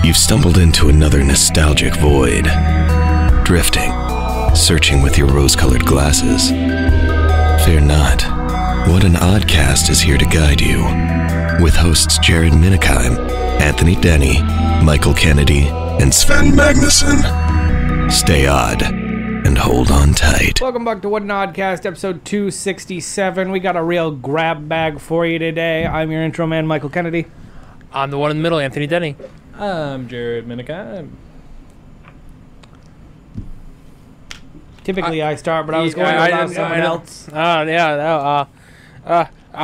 You've stumbled into another nostalgic void. Drifting, searching with your rose-colored glasses. Fear not. What an Oddcast is here to guide you. With hosts Jared Minikheim, Anthony Denny, Michael Kennedy, and Sven Magnuson. Stay odd and hold on tight. Welcome back to What an Oddcast, episode 267. We got a real grab bag for you today. I'm your intro man, Michael Kennedy. I'm the one in the middle, Anthony Denny. I'm Jared Minikheim. Typically I start, but I was going to allow someone else. I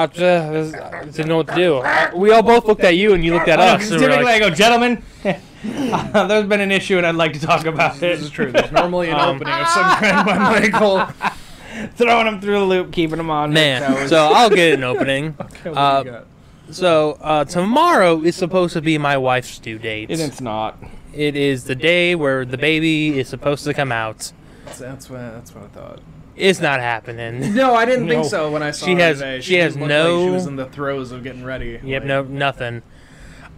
didn't know what to do. We all both looked at you, and you looked at us. Typically I go, gentlemen, there's been an issue, and I'd like to talk about it. This is true. There's normally an opening of some kind by Michael. Throwing them through the loop, keeping them on. Man, so I'll get an opening. Okay, what do you got? So tomorrow is supposed to be my wife's due date. And it's not. It is the day where the baby is supposed to come out. That's what I thought. It's not happening. No, I didn't think so when I saw her today. She has looked no. Like she was in the throes of getting ready. Yep, nothing.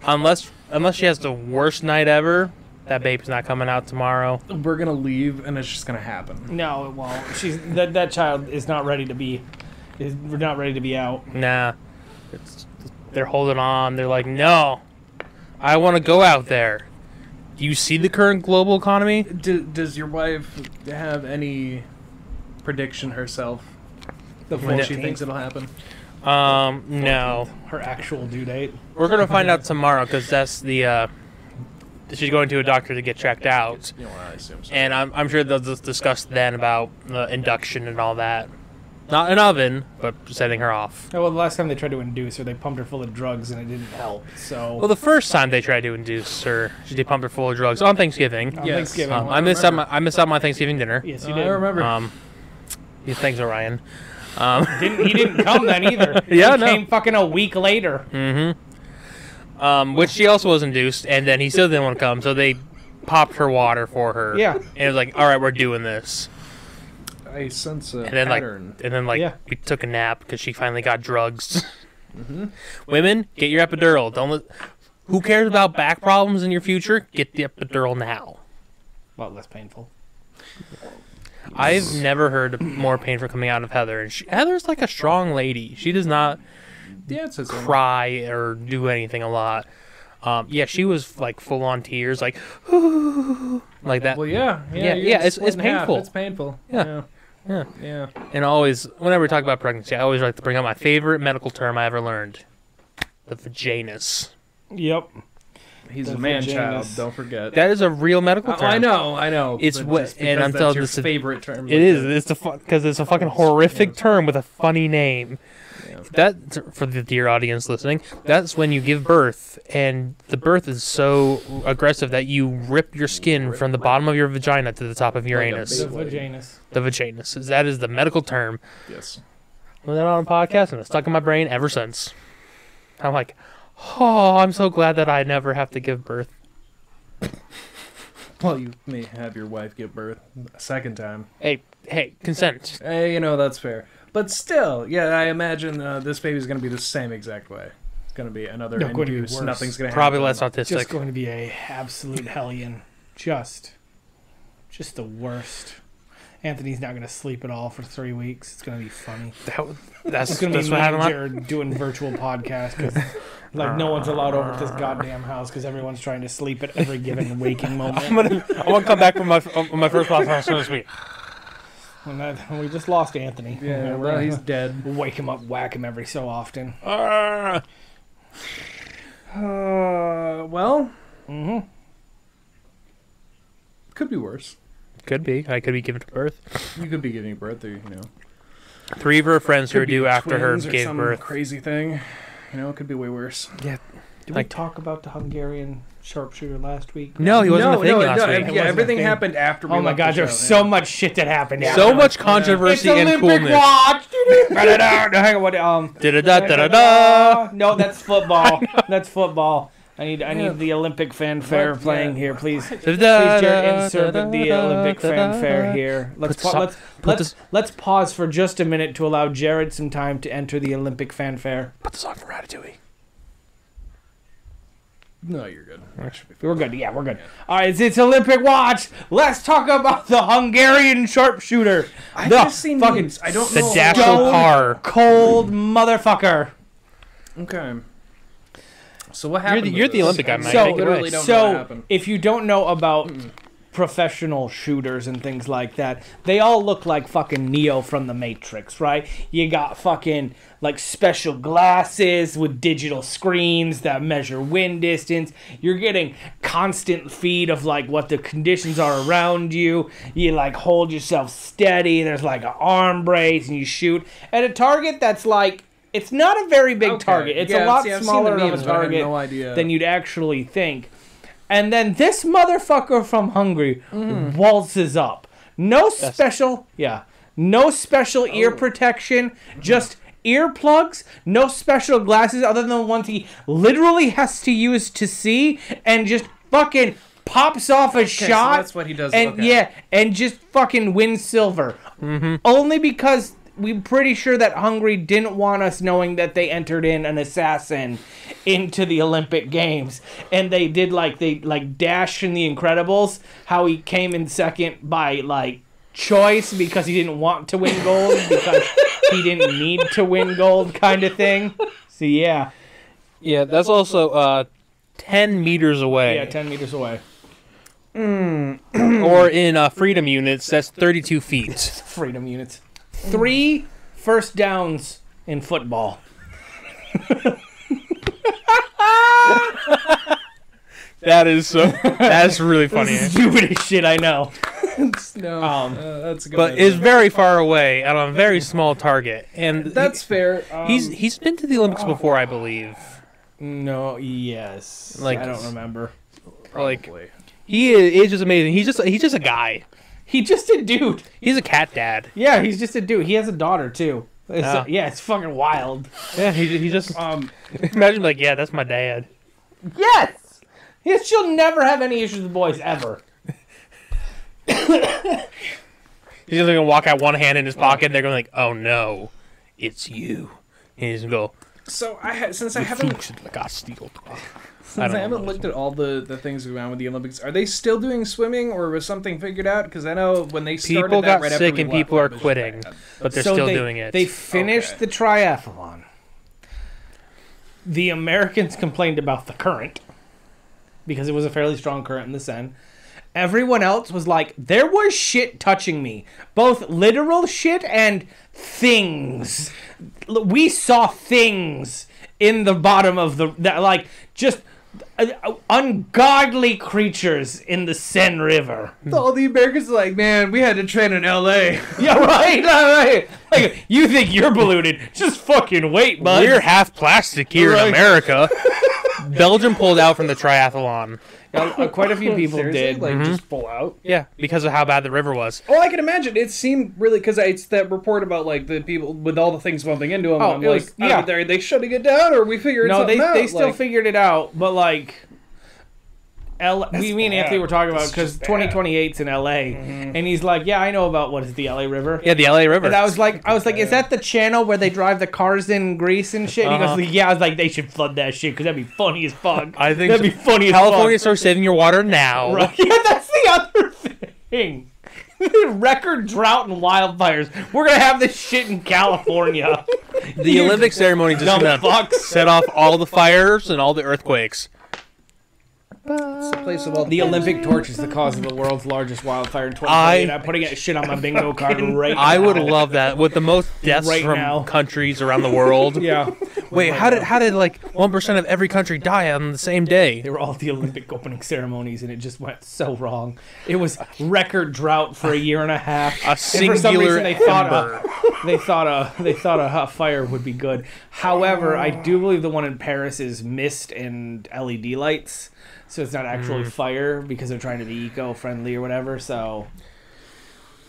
Unless she has the worst night ever, that baby's not coming out tomorrow. We're gonna leave, and it's just gonna happen. No, it won't. That child is not ready to be. We're not ready to be out. Nah. They're holding on. They're like, no, I want to go out there. Do you see the current global economy? Does your wife have any prediction herself when she thinks it'll happen? No. Her actual due date. We're gonna find out tomorrow because that's the. She's going to a doctor to get checked out, I assume so. and I'm sure they'll just discuss then about induction and all that. Not an oven, but setting her off. Oh, well, the last time they tried to induce her, they pumped her full of drugs, and it didn't help. So. Well, the first time they tried to induce her, they pumped her full of drugs on Thanksgiving. On Thanksgiving. I missed out my Thanksgiving dinner. Yes, you did. I remember. Yeah, thanks, Orion. He didn't come then either. Yeah, he came fucking a week later. Mm-hmm. Which she also was induced, and then he still didn't want to come, so they popped her water for her. Yeah. And it was like, all right, we're doing this. I sense a And then pattern. we took a nap because she finally got drugs. Women, get your epidural. Who cares about back problems in your future? Get the epidural now. A lot less painful. I've never heard more painful coming out of Heather. And Heather's like a strong lady. She does not cry or do anything a lot. She was like full on tears, like like that. Well, yeah. It's painful. It's painful. Yeah. And always, whenever we talk about pregnancy, I always like to bring up my favorite medical term I ever learned: the vaginus. Yep. He's The a man-child. vaginus. Don't forget. That is a real medical term. I know. It's but what, just and because I'm that's telling your this favorite term. It is. It's because it's a fucking horrific term with a funny name. Yeah. That, for the dear audience listening, that's when you give birth, and the birth is so aggressive that you rip your skin from the bottom of your vagina to the top of your anus. The vaginus. The vaginus. That is the medical term. Yes. I learned that on a podcast, and it's stuck in my brain ever since. I'm like, oh, I'm so glad that I never have to give birth. Well, you may have your wife give birth a second time. Hey, consent. Hey, that's fair. But still, yeah, I imagine this baby's going to be the same exact way. It's going to be another induce. Nothing's going to happen. Probably less autistic. Just going to be a absolute hellion. Just the worst. Anthony's not going to sleep at all for 3 weeks. It's going to be funny. That's going to be what happened. Jared doing virtual podcasts because no one's allowed over at this goddamn house because everyone's trying to sleep at every given waking moment. I'm gonna come back from my first podcast this week. We just lost Anthony. Yeah, well, he's dead. We'll wake him up, whack him every so often. Well. Could be worse. Could be. I could be giving birth. You could be giving birth, or 3 of her friends who are due after her twins or gave some birth. Crazy thing. It could be way worse. Yeah. Did we talk about the Hungarian sharpshooter last week? No, he wasn't a thing last week. Yeah, everything happened after we Oh my left god, the there's show, so much shit that happened. So much controversy it's and Olympic coolness. watch. Hang on, what? Da-da-da-da-da-da. No, that's football. That's football. I need the Olympic fanfare playing here, please. Please, Jared, insert the Olympic fanfare here. Let's pause for just a minute to allow Jared some time to enter the Olympic fanfare. Put the song from Ratatouille. No, you're good. We're good. Yeah, we're good. All right, it's Olympic watch. Let's talk about the Hungarian sharpshooter. I've just seen memes. I don't know. The Dasho car. Cold motherfucker. Okay. So what happened? You're the Olympic guy, Mike. So, Take it away. so if you don't know about professional shooters and things like that, they all look like fucking Neo from the Matrix, right? You got fucking like special glasses with digital screens that measure wind distance. You're getting constant feed of like what the conditions are around you. You like hold yourself steady. There's like an arm brace and you shoot at a target that's like, it's not a very big target. It's a lot smaller of a target than you'd actually think. And then this motherfucker from Hungary waltzes up. No special ear protection, just earplugs, no special glasses other than the ones he literally has to use to see, and just fucking pops off a shot. So that's what he does. And and just fucking wins silver. Only because we're pretty sure that Hungary didn't want us knowing that they entered in an assassin into the Olympic Games. And they did like Dash in The Incredibles, how he came in second by like choice because he didn't want to win gold because he didn't need to win gold kind of thing. So yeah. Yeah, that's also 10 meters away. Yeah, 10 meters away. Or in freedom units, that's 32 feet. Freedom units. 3 first downs in football. That's really funny. Stupidest shit I know. That's a good. But is very far away and on a very small target, and that's fair. He's been to the Olympics before, I believe. No, yes. Like, I don't remember. Like, he is just amazing. He's just a guy. He's just a dude. He's a cat dad. Yeah, he's just a dude. He has a daughter too. It's fucking wild. Yeah, he just imagine like, yeah, that's my dad. Yes. She'll never have any issues with boys ever. He's just gonna walk out one hand in his pocket, and they're going like, "Oh no, it's you." And he's gonna go. So since I haven't looked at all the things around with the Olympics, are they still doing swimming, or was something figured out? Because I know when they started, people got right sick and people are quitting, but they're still doing it. They finished the triathlon. The Americans complained about the current because it was a fairly strong current in the Seine. Everyone else was like, there was shit touching me. Both literal shit and things. We saw things in the bottom of like, just ungodly creatures in the Seine River. All the Americans are like, man, we had to train in L.A. Yeah, right. Like, you think you're polluted? Just fucking wait, bud. We're half plastic here in America. Belgium pulled out from the triathlon. Quite a few people did. Just pull out. Yeah, because of how bad the river was. Oh, I can imagine. It seemed really, because it's that report about like the people with all the things bumping into them. Oh, are they shutting it down, or we figured something out? No, they still figured it out, but like, me and Anthony were talking about because 2028's in LA, and he's like, "Yeah, I know about what is the LA River." Yeah, the LA River. And I was like, "Is that the channel where they drive the cars in Greece and shit?" And he goes, "Yeah." I was like, "They should flood that shit because that'd be funny as fuck." I think that'd be funny as fuck. California, start saving your water now. Right? Yeah, that's the other thing. Record drought and wildfires. We're gonna have this shit in California. The Olympic ceremony just gonna set off all the fires and all the earthquakes. It's the place of all the Olympic torch is the cause of the world's largest wildfire in 2028. I'm putting that shit on my bingo card right now. I would love that with the most deaths from countries around the world. Yeah. Wait, how did like 1% of every country die on the same day? They were all at the Olympic opening ceremonies, and it just went so wrong. It was record drought for a year and a half. A singular they thought a fire would be good. However, I do believe the one in Paris is mist and LED lights. So it's not actually fire because they're trying to be eco-friendly or whatever. So,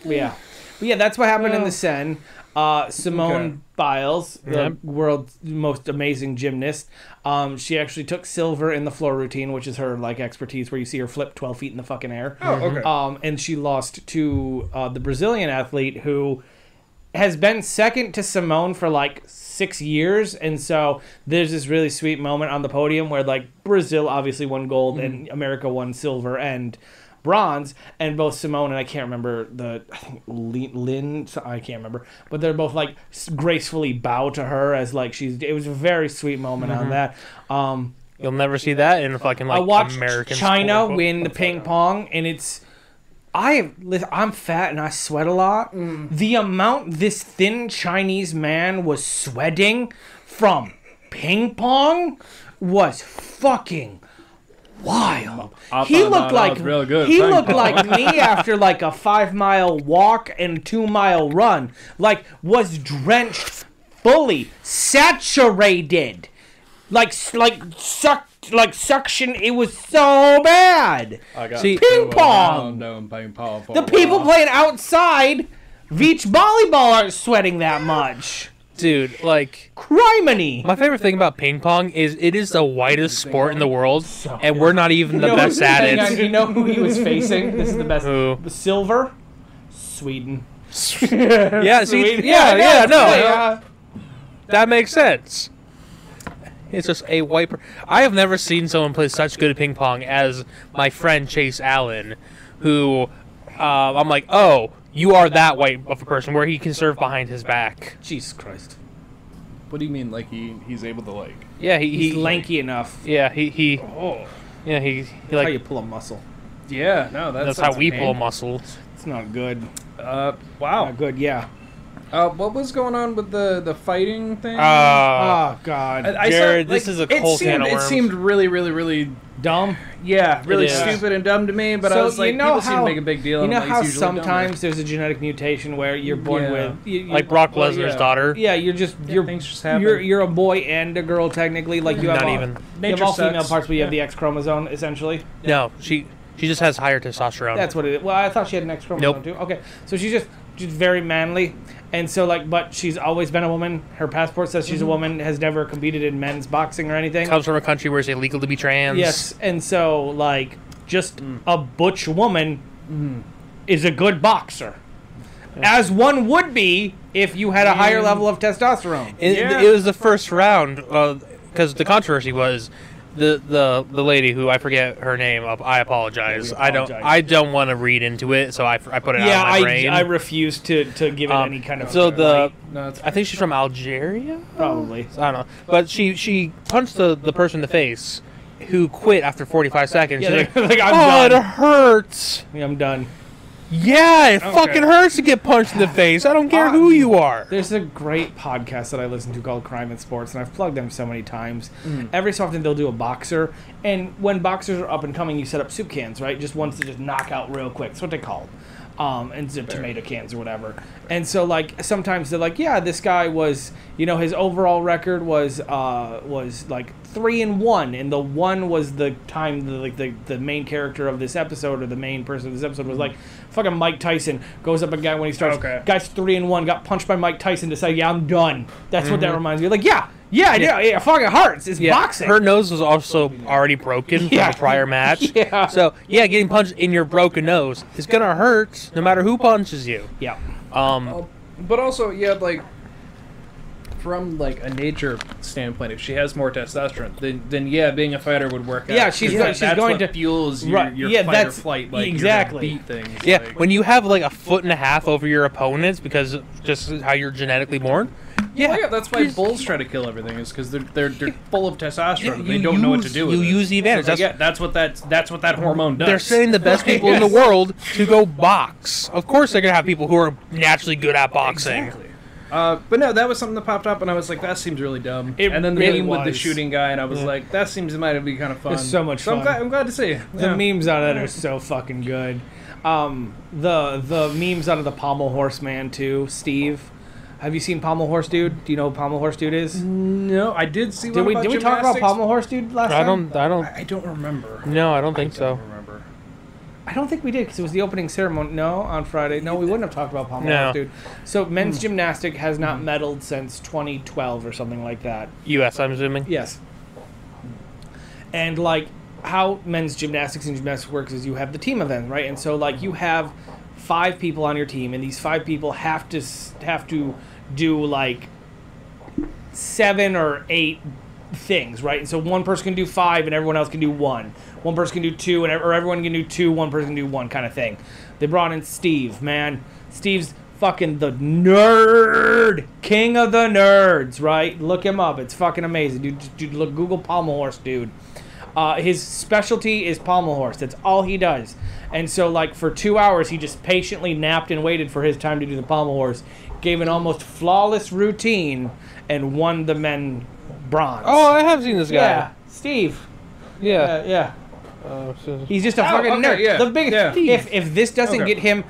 but yeah, that's what happened in the Seine. Simone Biles, the world's most amazing gymnast, she actually took silver in the floor routine, which is her like expertise, where you see her flip 12 feet in the fucking air. Oh, okay. And she lost to the Brazilian athlete who has been second to Simone for like 6 years, and so there's this really sweet moment on the podium where like Brazil obviously won gold and America won silver and bronze, and both Simone and I can't remember I think Lynn, I can't remember, but they're both like gracefully bow to her as like it was a very sweet moment on that. You'll never see that in fucking like I watched American China sport. win the ping pong, and I'm fat and I sweat a lot. The amount this thin Chinese man was sweating from ping pong was fucking wild. He looked like real good. He looked like me after like a 5-mile walk and 2-mile run. Like was drenched fully, saturated. Like suction. It was so bad. See, ping pong. The people playing outside beach volleyball aren't sweating that much. dude, like, criminy. my favorite thing about ping pong is it is the whitest sport in the world, and we're not even the best at it. You know who he was facing? This is the best. Who? The silver, Sweden. Yeah, see, Sweden. yeah, that makes sense. It's just a wiper. I have never seen someone play such good ping pong as my friend Chase Allen, who I'm like, oh, you are that white of a person where he can serve behind his back. Jesus Christ. What do you mean? Like he's able to like? Yeah, He's lanky enough. Yeah, he How like you pull a muscle? Yeah, no, that's how we pull muscles. It's not good. Wow. Not good. Yeah. What was going on with the fighting thing? Oh God, Jared, this is a cold can of It worms. seemed really dumb. yeah, really It is. stupid and dumb to me. But I was like, people seem to make a big deal. You know and I'm how like, it's usually sometimes there's a genetic mutation where you're born Yeah. with, Like Brock Lesnar's daughter. Yeah, you're things just happen. you're a boy and a girl technically. Like you have Not all, even. you have Nature all female sucks. parts, but you have Yeah. the X chromosome essentially. No, she just has higher testosterone. That's what it is. Well, I thought she had an X chromosome Nope. too. Okay, so she's very manly, and so like, but she's always been a woman. Her passport says she's a woman. Has never competed in men's boxing or anything. Comes from a country where it's illegal to be trans. Yes, and so like just a butch woman is a good boxer, as one would be if you had a higher level of testosterone. It was the first round because the controversy was the lady who I forget her name. I apologize. Yeah, we apologize. I don't want to read into it, so I put it out of my brain. I refuse to give it any kind of. So No, it's I think she's from Algeria. Probably. I don't know, but she punched the person in the face, who quit after 45 seconds. Yeah, She's like, like, I'm oh, done. it hurts. Yeah, I'm done. Yeah, it fucking hurts to get punched in the face. I don't care who you are. There's a great podcast that I listen to called Crime and Sports, and I've plugged them so many times. Every so often they'll do a boxer, and when boxers are up and coming, you set up soup cans, right? Just ones to just knock out real quick. That's what they call them. And tomato cans or whatever. And so like sometimes they're like, yeah, this guy was, his overall record was like 3-1, and the one was the time the main character of this episode or the main person of this episode was like fucking Mike Tyson goes up a guy when he starts. Okay. Guy's 3-1, got punched by Mike Tyson, decided, yeah, I'm done. That's what that reminds me of. Like, yeah, it fucking hurts. It's boxing. Her nose was also already broken from a prior match. Yeah. So, getting punched in your broken nose is going to hurt no matter who punches you. Yeah. But also, like from like a nature standpoint, if she has more testosterone, then yeah, being a fighter would work out. Yeah, she's that's going what to fuels right, your fight that's or flight. Like exactly. you're gonna beat things. Yeah, like, when you have like a foot and a half over your opponents because of just how you're genetically born. yeah, that's why bulls try to kill everything, is because they're full of testosterone. And they don't know what to do with it. You use the advantage. So, that's what that hormone does. They're sending the best people in the world to go box. Of course, they're gonna have people who are naturally good at boxing. Exactly. But no, that was something that popped up, and I was like, that seems really dumb. And then the really meme with the was. shooting guy, and I was like, that seems it might be kind of fun. It's so much fun. I'm glad to see it. The memes out of that are so fucking good. The memes out of the Pommel Horse Man too, Steve. Have you seen Pommel Horse Dude? Do you know who Pommel Horse Dude is? No, I did see one about Did we talk about gymnastics. Pommel Horse Dude last time? I don't remember. No, I don't think so. Remember. I don't think we did because it was the opening ceremony. No, on Friday. No, we wouldn't have talked about Pommel Horse Dude. So men's gymnastic has not medaled since 2012 or something like that. U.S., I'm assuming. Yes. And like how men's gymnastics and gymnastics works is you have the team event, right? And so like you have 5 people on your team, and these 5 people have to do like 7 or 8 things, right? And so one person can do 5 and everyone else can do 1. One person can do 2 or everyone can do 2, one person can do 1 kind of thing. They brought in Steve, man. Steve's fucking the nerd, king of the nerds, right? Look him up. It's fucking amazing. Dude, look, Google pommel horse, dude. His specialty is pommel horse. That's all he does. And so, like, for 2 hours, he just patiently napped and waited for his time to do the pommel horse. Gave an almost flawless routine and won the men bronze. Oh, I have seen this guy. Yeah, Steve. Yeah. Yeah. He's just a fucking nerd. Yeah. The biggest. If this doesn't get him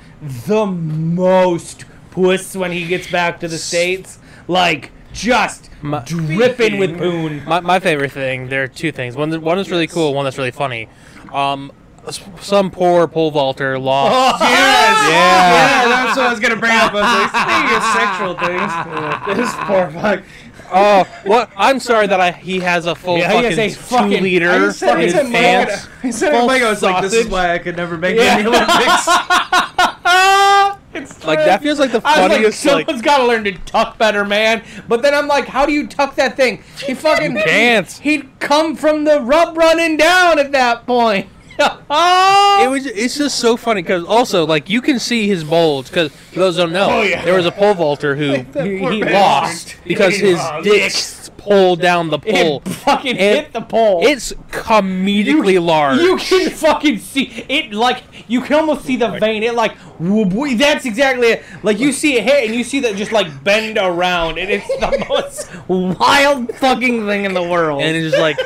the most puss when he gets back to the States, like just dripping with poon. My favorite thing. There are 2 things. One is really cool. One that's really funny. Some poor pole vaulter lost. Oh, yes! Yeah, that's what I was gonna bring up. I was like, speaking of sexual things, this poor fuck. Oh, what? I'm sorry that he has a full fucking 2 liter in his pants. I said it like I was like, this is why I could never make the Olympics. It's like that feels like the I was funniest. like, someone's got to learn to tuck better, man. But then I'm like, how do you tuck that thing? He fucking can't. He'd come from the rub running down at that point. It's just so funny because also like you can see his bulge because for those who don't know there was a pole vaulter who he lost because his dick pulled down the pole. It fucking hit the pole. It's comedically large. You can fucking see it, like you can almost see the vein. It like that's exactly it. Like you see it hit and you see that just like bend around, and it's the most wild fucking thing in the world. And it's just like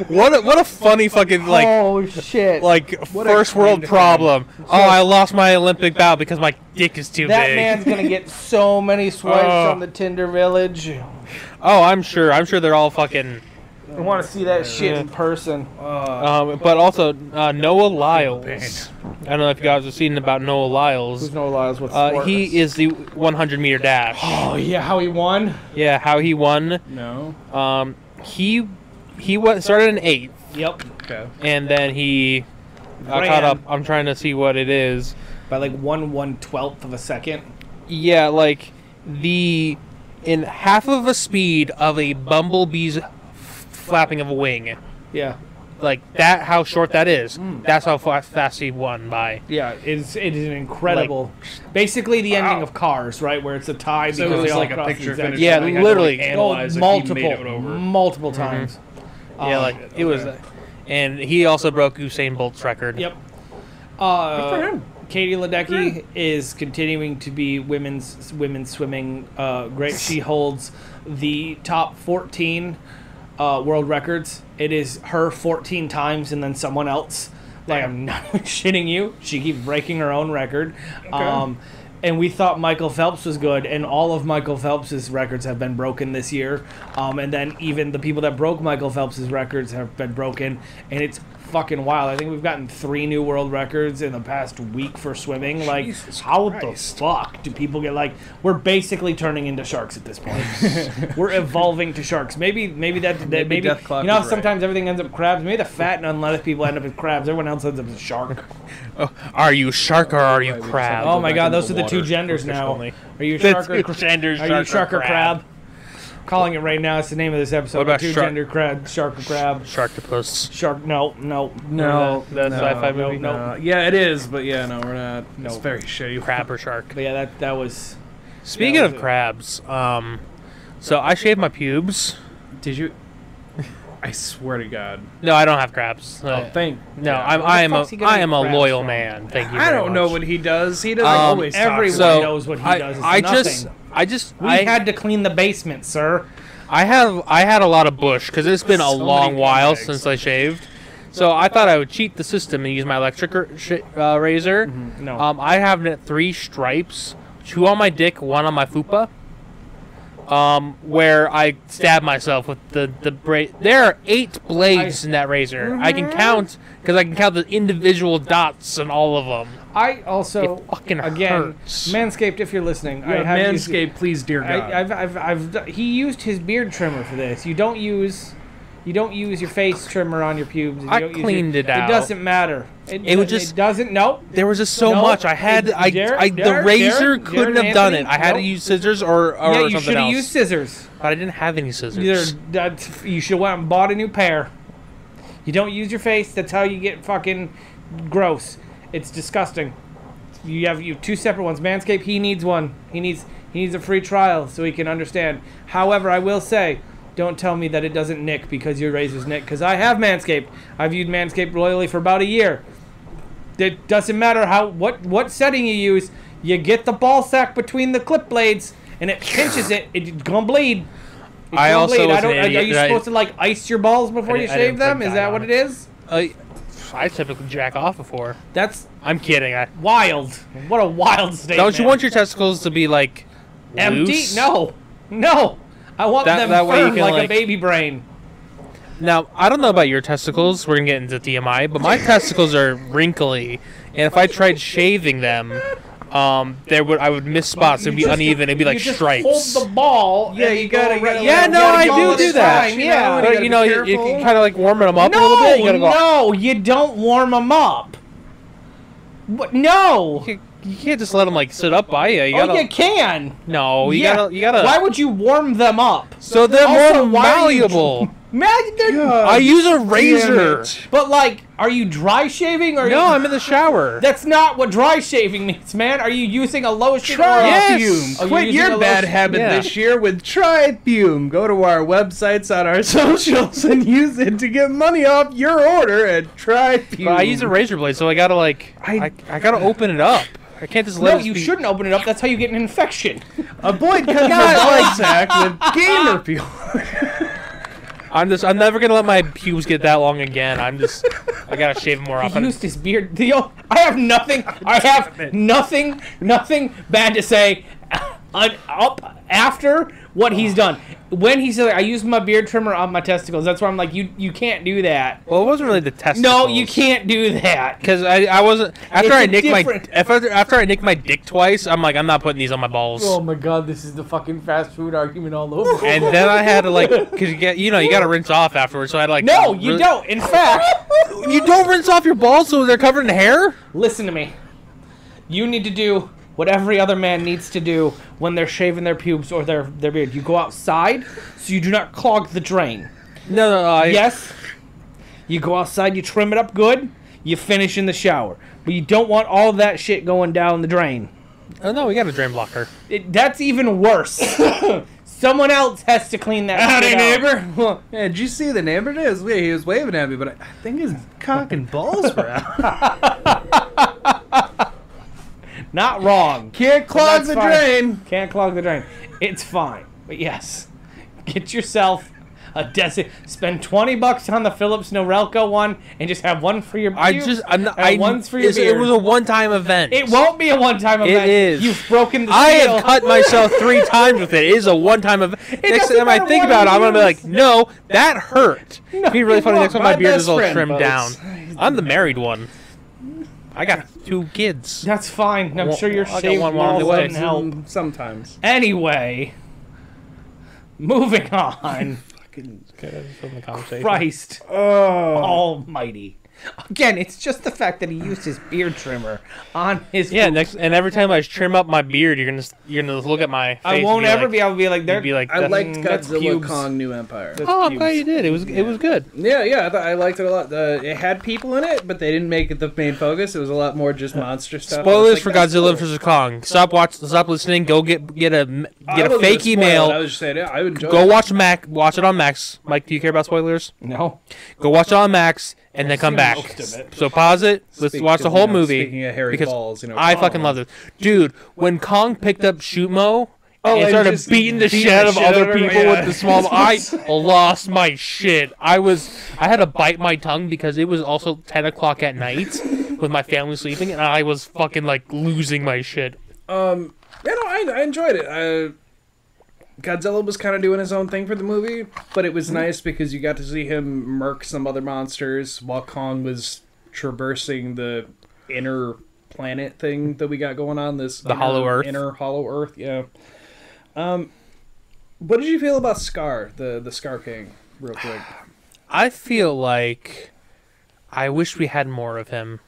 what a funny fucking like oh shit. Like first world problem. Oh, I lost my Olympic bout because my dick is too that big. That man's gonna get so many swipes on the Tinder Village. Oh, I'm sure they're all fucking. I want to see that shit in person. But also Noah Lyles. I don't know if you guys have seen about Noah Lyles. Who's Noah Lyles? What's sport? He is the 100-meter dash. Oh yeah, how he won? Yeah, how he won. No. He started in 8th. Yep. Okay. And then he caught up. I'm trying to see what it is. By like 1/12 of a second. Yeah, like in half of a speed of a bumblebee's flapping of a wing. Yeah. Like that, how short that is. That's how fast he won by. Yeah, it is an incredible. Basically, the ending of Cars, right, where it's a tie So because it was they all like a cross picture the exact finish. Yeah, and they had to, literally. like, analyze if he made it over. multiple times. Yeah, like it was, and he also broke Usain Bolt's record. Yep. Good for him. Katie Ledecky is continuing to be women's swimming great. She holds the top 14 world records. It is her 14 times and then someone else. Like, I'm not shitting you. She keeps breaking her own record. Okay. And we thought Michael Phelps was good, and all of Michael Phelps' records have been broken this year. And then even the people that broke Michael Phelps' records have been broken, and it's fucking wild. I think we've gotten 3 new world records in the past week for swimming. Like, Jesus how Christ. the fuck do people get like? We're basically turning into sharks at this point. We're evolving to sharks. Maybe maybe Death Clock you know how is right. sometimes everything ends up crabs. Maybe the fat and unlettered people end up as crabs. Everyone else ends up as a shark. Are you shark or are you Right, we crab? just Oh my back god, into those the are the two water. genders Fish now. only. Are you The shark or two genders, Are you shark shark or or crab? Calling it right now. It's the name of this episode. What about two shark? gender crab, shark or crab? Sharktopus. Shark? No. That's a sci-fi movie. No. Yeah, it is, but yeah, no, we're not. It's No. very shitty. Crab or shark. But yeah, that was. Speaking that of was it. crabs, so I shaved my pubes. Did you? I swear to God. No, I don't have crabs. Thank. No, God. I am fuck's he a gonna eat loyal crabs from? man. Thank you. I very don't know much. what he does. He doesn't Um, always talk. everyone So knows what he does. It's I nothing. just We had to clean the basement, sir. I had a lot of bush because it's been a So long many while bags. since I shaved. So I thought I would cheat the system and use my electric razor. No. I have 3 stripes, 2 on my dick, 1 on my fupa. Where I stab myself with the there are 8 blades in that razor. I can count because I can count the individual dots in all of them. I also It fucking again hurts. Manscaped. If you're listening, Yeah, I have Manscaped, please, dear God. he used his beard trimmer for this. You don't use You don't use your face trimmer on your pubes. I cleaned it out. It doesn't matter. It would just... It doesn't... Nope. There was just so much. I had... the razor couldn't have done it. I had to use scissors or something else. You should have used scissors. But I didn't have any scissors. You should have went and bought a new pair. You don't use your face. That's how you get fucking gross. It's disgusting. You have 2 separate ones. Manscaped, he needs one. He needs a free trial so he can understand. However, I will say... Don't tell me that it doesn't nick because your razors nick, because I have Manscaped. I've used Manscaped loyally for about a year. It doesn't matter what setting you use. You get the ball sack between the clip blades, and it pinches it. It's gonna bleed. I also was an idiot. Are you supposed to like ice your balls before you shave them? Is that what it is? I typically jack off before. I'm kidding. Wild. What a wild statement. Don't you want your testicles to be like empty? Loose? No. I want them firm like a baby brain. Now, I don't know about your testicles. We're going to get into TMI, but my testicles are wrinkly. And if I tried shaving them, I would miss spots. It would be uneven. It'd be like stripes. Hold the ball. Yeah, you gotta. I do that. Yeah, but you kind of like warming them up a little bit. You gotta go. No, you don't warm them up. What? No. You can't just let them like sit up by you. You can. No, you gotta. Why would you warm them up? So they're more malleable. I use a razor. But like, are you dry shaving or? No, I'm in the shower. That's not what dry shaving means, man. Are you using a lotion? Tri-Fume. Quit your bad habit this year with Tri-Fume. Go to our websites on our socials and use it to get money off your order at Tri-Fume. But I use a razor blade, so I gotta like, I gotta open it up. I can't just let it. No, you shouldn't open it up. That's how you get an infection. Avoid cutting your ball sack with gamer fuel. I'm never gonna let my pubes get that long again. I gotta shave more often. He used his beard. I have nothing bad to say up after what he's done. When he said, I used my beard trimmer on my testicles, that's where I'm like, you can't do that. Well, it wasn't really the testicles. No, you can't do that. Because I wasn't... After I nicked my dick twice, I'm like, I'm not putting these on my balls. Oh my god, this is the fucking fast food argument all over. And then I had to like... Because you gotta rinse off afterwards, so I had like... No, you don't. In fact... You don't rinse off your balls so they're covered in hair? Listen to me. You need to do... what every other man needs to do when they're shaving their pubes or their beard. You go outside so you do not clog the drain. No. Yes. You go outside, you trim it up good, you finish in the shower. But you don't want all of that shit going down the drain. Oh, no, we got a drain blocker. That's even worse. Someone else has to clean that shit neighbor. Yeah, did you see the neighbor today? He was waving at me, but I think his cock and balls were out. Not wrong. Can't clog the drain. Can't clog the drain. It's fine. But yes, get yourself a spend $20 on the Philips Norelco one and just have one for your pubes. One's for your beard. It was a one-time event. It won't be a one-time event. It is. You've broken the seal. I have cut myself 3 times with it. It is a one-time event. Next time I think about it, I'm gonna be like, no, that hurt. It'd be really funny next time my beard is all trimmed down. I'm the married one. I got 2 kids. That's fine. I'm sure your shaved balls wouldn't help. Sometimes. Anyway, moving on. Christ almighty. Again, it's just the fact that he used his beard trimmer on his. Yeah, and every time I trim up my beard, you're gonna look at my face. I won't ever be able to be like that. I liked Godzilla Kong New Empire. I'm glad you did. It was good. Yeah, I liked it a lot. It had people in it, but they didn't make it the main focus. It was a lot more just monster stuff. Spoilers for Godzilla vs. Kong. Stop listening. Go get a fake email. I was just saying, yeah, I would enjoy. Go watch it on Max. Mike, do you care about spoilers? No. Go watch it on Max. And then come back. So pause it. Let's watch the whole movie. Speaking of hairy balls, I fucking love this. Dude, when Kong picked up Shootmo and started beating the shit out of other people with the small... I lost my shit. I had to bite my tongue because it was also 10 o'clock at night with my family sleeping, and I was fucking, like, losing my shit. I enjoyed it. Godzilla was kind of doing his own thing for the movie, but it was nice because you got to see him murk some other monsters while Kong was traversing the inner planet thing that we got going on. Hollow Earth. Inner Hollow Earth, yeah. What did you feel about Scar, the Scar King, real quick? I feel like I wish we had more of him.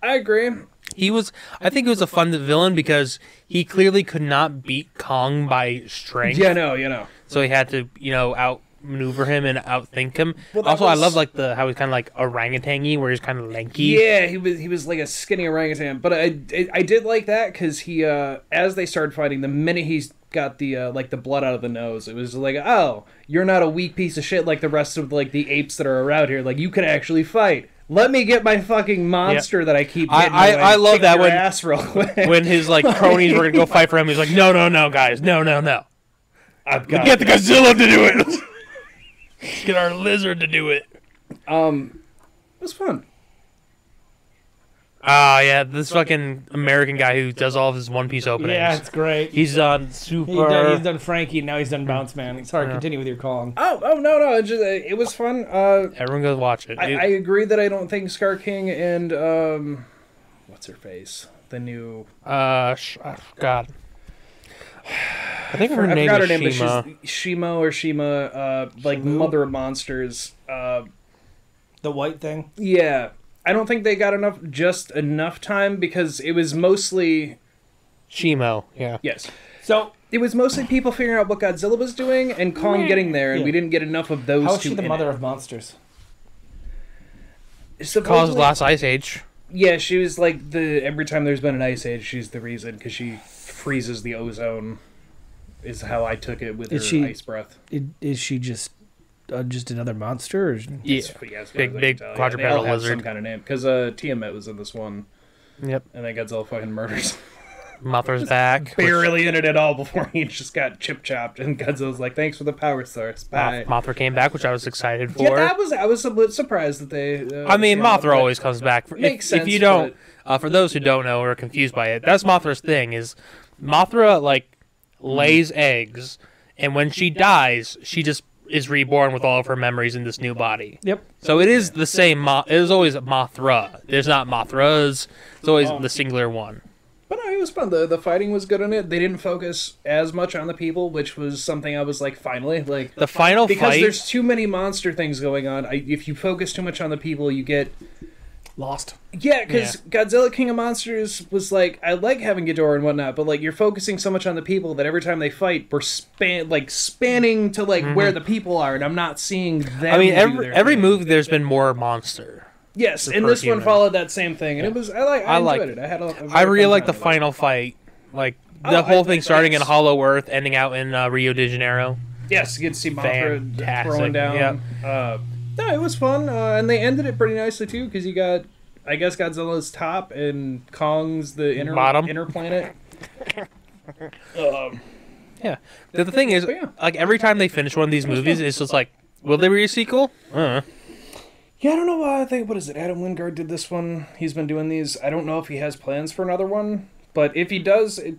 I agree. I think he was a fun villain because he clearly could not beat Kong by strength. Yeah, no. So he had to, outmaneuver him and outthink him. Well, also, I love how he's kind of like orangutan-y, where he's kind of lanky. Yeah, he was like a skinny orangutan. But I did like that because he, as they started fighting, the minute he's got the the blood out of the nose, it was like, oh, you're not a weak piece of shit like the rest of like the apes that are around here. Like, you can actually fight. Let me get my fucking monster that I keep getting. I love that when ass real quick. When his like cronies were gonna go fight for him, he's like, no, guys, no. I've got get the Godzilla to do it. Get our lizard to do it. It was fun. Yeah, this fucking American guy who does all of his One Piece openings. Yeah, it's great. He's done He's done Frankie, now he's done Bounce Man. Sorry, continue with your Kong. Oh no, it was fun. Everyone goes watch it. I agree that I don't think Scar King and what's her face, the new God, I think her name is Shima. But she's Shima, like Mother of Monsters. The white thing. Yeah. I don't think they got enough time because it was mostly Shimo, yeah. Yes. So it was mostly people figuring out what Godzilla was doing and Kong getting there, and we didn't get enough of those. How is she the mother of monsters? Caused last ice age. Yeah, she was like every time there's been an ice age, she's the reason because she freezes the ozone. Is how I took it with her ice breath. Is she just another monster? Or? Yeah, big quadrupedal lizard. Some kind of name because Tiamat was in this one. Yep, and then Godzilla fucking murders. Mothra's back. Barely in it at all before he just got chip chopped, and Godzilla's like, "Thanks for the power source." Bye. Mothra came back, which I was excited for. Yeah, I was a bit surprised that they. Mothra always comes back. Makes sense. If you don't, for those who don't know or are confused by it, that's Mothra's thing. Is Mothra lays eggs, and when she dies, she just is reborn with all of her memories in this new body. Yep. So it is the same. It is always Mothra. There's not Mothras. It's always the singular one. But no, it was fun. The fighting was good on it. They didn't focus as much on the people, which was something I was like, finally, like the final fight. Because there's too many monster things going on. If you focus too much on the people, you get lost. Yeah, because Godzilla King of Monsters was like, I like having Ghidorah and whatnot, but like you're focusing so much on the people that every time they fight, we're spanning to where the people are, and I'm not seeing them. I mean, every movie there's been more monster. Yes, and this one followed that same thing, and it was I enjoyed it. I really like the final fight, like the whole thing starting in Hollow Earth, ending out in Rio de Janeiro. Yes, you get to see Mothra throwing down. Yep. No, it was fun, and they ended it pretty nicely too, because you got, I guess, Godzilla's top and Kong's the inner planet. Yeah. The thing is, like every time they finish one of these movies, it's just like, will there be a sequel? Yeah, I don't know why. I think, what is it? Adam Wingard did this one. He's been doing these. I don't know if he has plans for another one, but if he does, these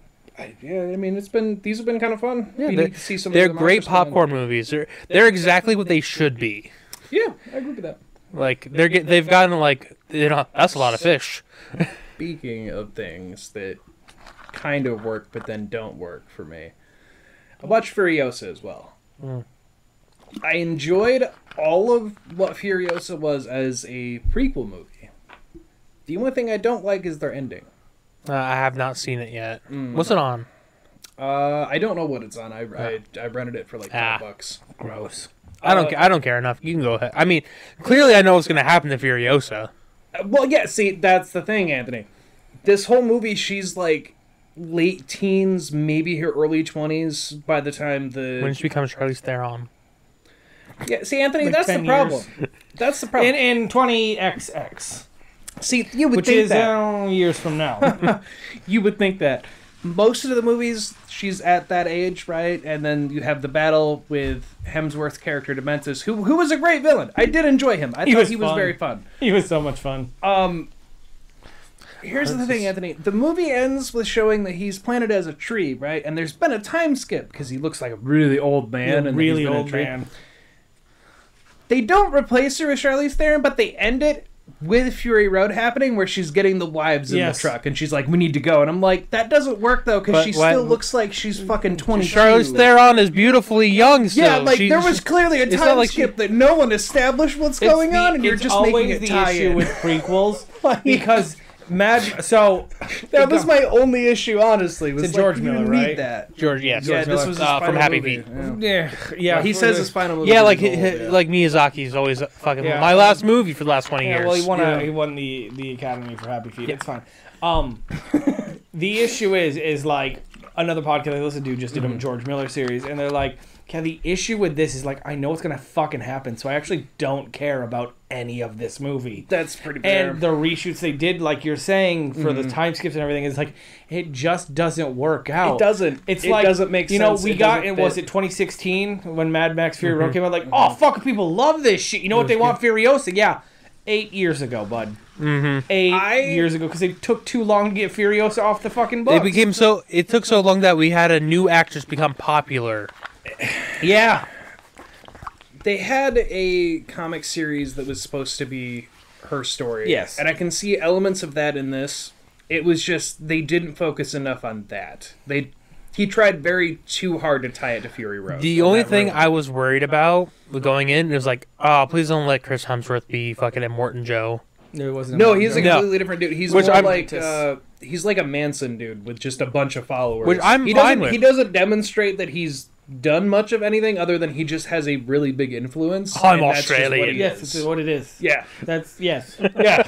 have been kind of fun. Yeah, they're great popcorn movies. They're exactly what they should be. Yeah, I agree with that. Like they've gotten that's a lot of fish. Speaking of things that kind of work but then don't work for me, I watched Furiosa as well. I enjoyed all of what Furiosa was as a prequel movie. The only thing I don't like is their ending. I have not seen it yet. What's it on? I don't know what it's on. I rented it for like $5. Gross. I don't care enough. You can go ahead. I mean, clearly I know what's going to happen to Furiosa. Well, yeah, see, that's the thing, Anthony. This whole movie, she's like late teens, maybe her early 20s by the time when she becomes Charlize Theron. Yeah, see, Anthony, that's the problem. That's the problem. In 20XX. See, you would think that. Which is years from now. You would think that. Most of the movies, she's at that age, right? And then you have the battle with Hemsworth's character, Dementis, who was a great villain. I did enjoy him. I thought he was very fun. He was so much fun. Here's the thing, Anthony. The movie ends with showing that he's planted as a tree, right? And there's been a time skip because he looks like a really old man. Really old man. They don't replace her with Charlize Theron, but they end it with Fury Road happening, where she's getting the wives in the truck, and she's like, "We need to go," and I'm like, "That doesn't work though, because she still looks like she's fucking 22." Charlize Theron is beautifully young still. Yeah, like there was clearly a time skip that no one established what's going on, and you're just making it tie in. With prequels because that was my only issue, honestly. Was George Miller, right? Need that. George This was his from Happy movie. Feet. Yeah. He says his final movie. Yeah, like Miyazaki's always fucking my last movie for the last 20 years. Well, he won the Academy for Happy Feet. It's fine. The issue is like another podcast I listened to just did a George Miller series, and they're like, "Okay, the issue with this is like I know what's gonna fucking happen, so I actually don't care about any of this movie." That's pretty fair. And the reshoots they did, like you're saying, for the time skips and everything, is like it just doesn't work out. It doesn't. It like doesn't make sense. You know, we got it. Was it 2016 when Mad Max Fury Road came out? Like, oh fuck, people love this shit. You know what they want? Furiosa. Yeah, 8 years ago, bud. 8 years ago, because they took too long to get Furiosa off the fucking books. It took so long that we had a new actress become popular. Yeah. They had a comic series that was supposed to be her story. Yes. And I can see elements of that in this. It was just, they didn't focus enough on that. He tried very too hard to tie it to Fury Road. The only thing I was worried about going in was like, oh, please don't let Chris Hemsworth be fucking Immortan Joe. No, he's a completely different dude. He's he's like a Manson dude with just a bunch of followers. Which I'm fine with. He doesn't demonstrate that he's done much of anything other than he just has a really big influence. I'm Australian. Yes, it's what it is. Yeah. That's, yes. Yeah.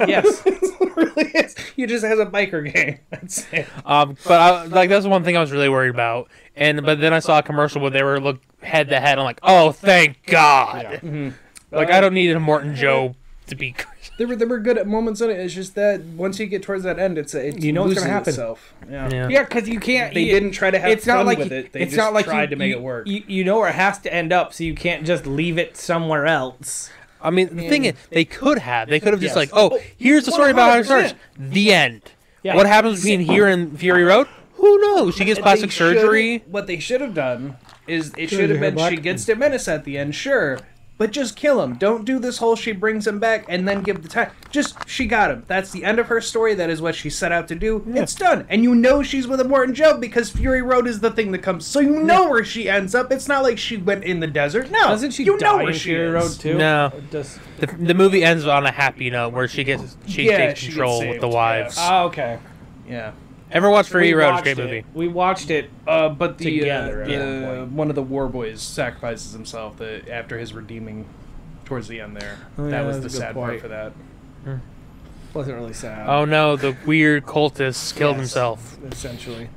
Yes. It really is. He just has a biker gang. That's it. But that's one thing I was really worried about. But then I saw a commercial where they were head to head. I'm like, oh, thank God. Yeah. Mm-hmm. Like, I don't need a Immortan Joe to be. They were good at moments in it. It's just that once you get towards that end, it you know what's gonna happen. Itself. Yeah, because you can't. They didn't try to have fun with it. They just tried to make it work. You know where it has to end up, so you can't just leave it somewhere else. I mean, the thing is, they could have just like, oh, here's the story about how it starts. The end. Yeah. What happens between here and Fury Road? Who knows? She gets plastic surgery. What they should have done is it should have been she gets to Menace at the end, sure. But just kill him. Don't do this whole she brings him back and then give the time. Just, she got him. That's the end of her story. That is what she set out to do. Yeah. It's done. And you know she's with Immortan Joe because Fury Road is the thing that comes. So you know where she ends up. It's not like she went in the desert. No. Doesn't she die in Fury Road too? No. The movie ends on a happy note where she takes control with the wives. Oh, okay. Yeah. Ever watched Fury Road? It's a great movie. We watched it, but together. One of the war boys sacrifices himself after his redeeming towards the end there. That was the sad part for that. Wasn't really sad. Oh no, the weird cultist killed himself. Essentially.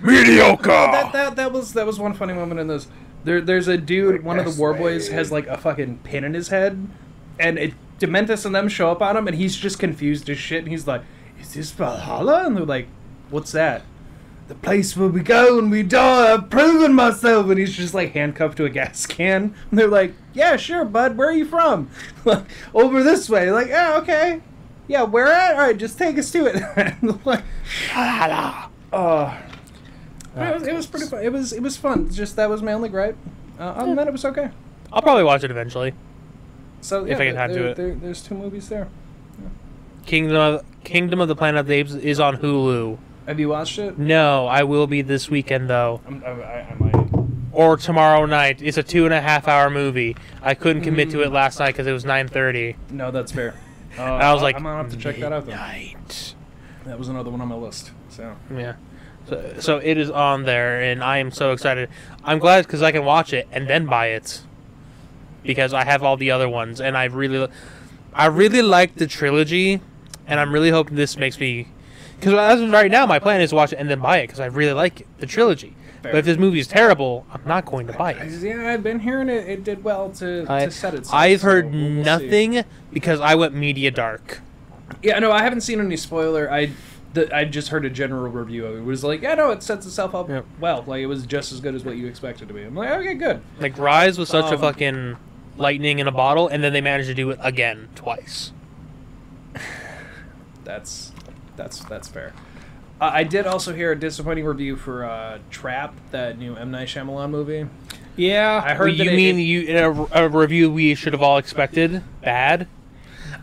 Mediocre! That was one funny moment in this. There's a dude, one of the war boys has like a fucking pin in his head, and Dementus and them show up on him, and he's just confused as shit, and he's like, "Is this Valhalla?" And they're like, "What's that?" "The place where we go when we die. I've proven myself." And he's just like handcuffed to a gas can. And they're like, "Yeah, sure, bud. Where are you from?" Like, "Over this way." Like, "Yeah, okay. Yeah, where at? All right, just take us to it." Like, it was pretty fun. It was fun. Just that was my only gripe. Other than that, it was okay. I'll probably watch it eventually. So if I get time to it. There's 2 movies there. Yeah. Kingdom of the Planet of the Apes is on Hulu. Have you watched it? No, I will be this weekend though. I might. Or tomorrow night. It's a 2.5-hour movie. I couldn't commit to it last night because it was 9:30. No, that's fair. I was like, I'm gonna have to check that out. Night. That was another one on my list. So yeah. So it is on there, and I am so excited. I'm glad because I can watch it and then buy it because I have all the other ones, and I really like the trilogy, and I'm really hoping this makes me. Because as of right now, my plan is to watch it and then buy it because I really like the trilogy. Fair. But if this movie is terrible, I'm not going to buy it. Yeah, I've been hearing it did well to set itself. I've heard nothing because I went media dark. Yeah, no, I haven't seen any spoiler. I just heard a general review of it. It was like, yeah, no, it sets itself up well. Like, it was just as good as what you expected to be. I'm like, okay, good. Like, Rise was such a fucking lightning in a bottle, and then they managed to do it again twice. That's fair. I did also hear a disappointing review for Trap, that new M. Night Shyamalan movie. Yeah. I heard that in a review we should have all expected bad?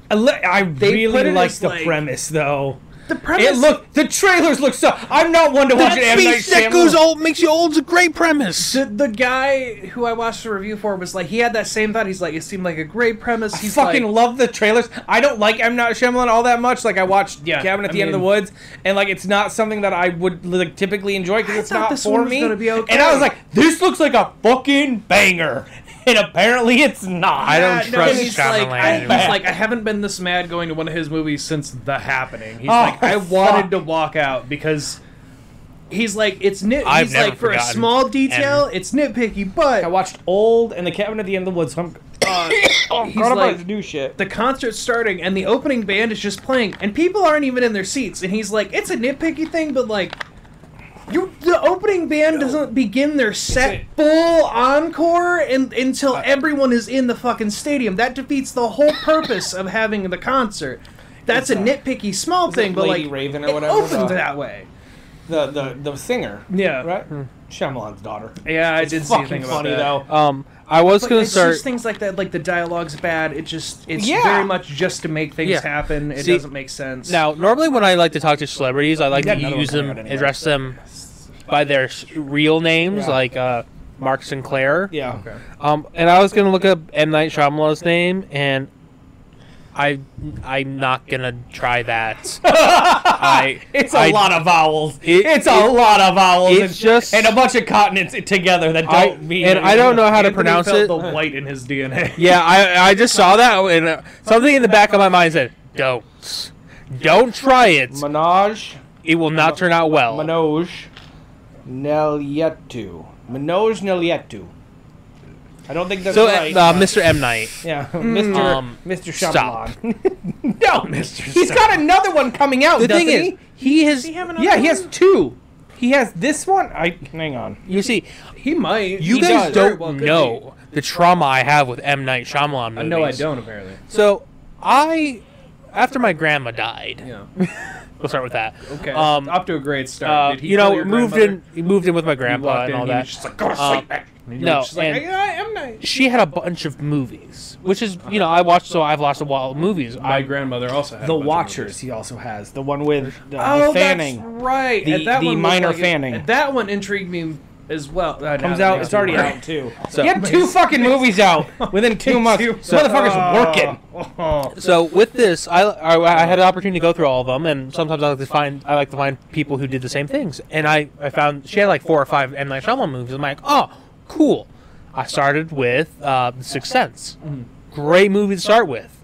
I really like the like, premise, though. The premise. The trailers look so. I'm not one to watch an M. Night Shyamalan. Makes you old is a great premise. The guy who I watched the review for was like, he had that same thought. He's like, it seemed like a great premise. I fucking love the trailers. I don't like M. Night Shyamalan all that much. Like, I watched Cabin at the End of the Woods, and like, it's not something that I would like typically enjoy because it's not for me. Be okay. And I was like, this looks like a fucking banger. And apparently it's not. I don't trust Shyamalan. He's like, I haven't been this mad going to one of his movies since The Happening. He's like, I wanted to walk out because he's like, it's he's like, for a small detail, it's nitpicky, but I watched Old and The Cabin at the End of the Woods. So he's like, do shit. The concert's starting and the opening band is just playing and people aren't even in their seats. And he's like, it's a nitpicky thing, but like, the opening band doesn't begin their set full encore until everyone is in the fucking stadium. That defeats the whole purpose of having the concert. That's a nitpicky small thing, but Lady like Raven or whatever, it opens that way. The singer, yeah, right? Shyamalan's daughter. Yeah, I did see a thing about funny that. though. I was gonna start. It's just things like that, like the dialogue's bad. It's very much just to make things happen. It doesn't make sense. Now, normally when I like to talk to celebrities, I like to use them, address them by their real names, like Mark Sinclair. Yeah. Okay. And I was gonna look up M. Night Shyamalan's name, and I'm not gonna try that. It's a lot of vowels. It's a lot of vowels. It's just and a bunch of continents together that don't mean. And I don't know how to pronounce it. The white in his DNA. Yeah, I just saw that, and something in the back of my mind said, "Don't try it. Manoj. It will not turn out well." Manoj Nelietu. I don't think that's right. Mr. M. Night. Yeah, Mr. Shyamalan. No, Mr. He's got another one coming out. The thing is, he has. He has two. He has this one. Hang on. You see, he might. You guys don't know the trauma I have with M. Night Shyamalan movies. No, I don't. Apparently. So after my grandma died. Yeah. We'll start with that. Okay. Off to a great start. Did he moved in with my grandpa and all that. He's just like, go to sleep, man. No, and she had a bunch of movies, which is, I've watched a lot of movies. My grandmother also had The Watchers. He also has the one with the Fanning. That's right. The minor Fanning. That one intrigued me as well. Comes out. It's already out too. So, he had two fucking movies out within 2 months. Motherfucker's working. So with this, I had an opportunity to go through all of them, and sometimes I like to find people who did the same things. And I found she had like 4 or 5 M. Night Shyamalan movies. I'm like, oh, cool. I started with The Sixth Sense. Great movie to start with.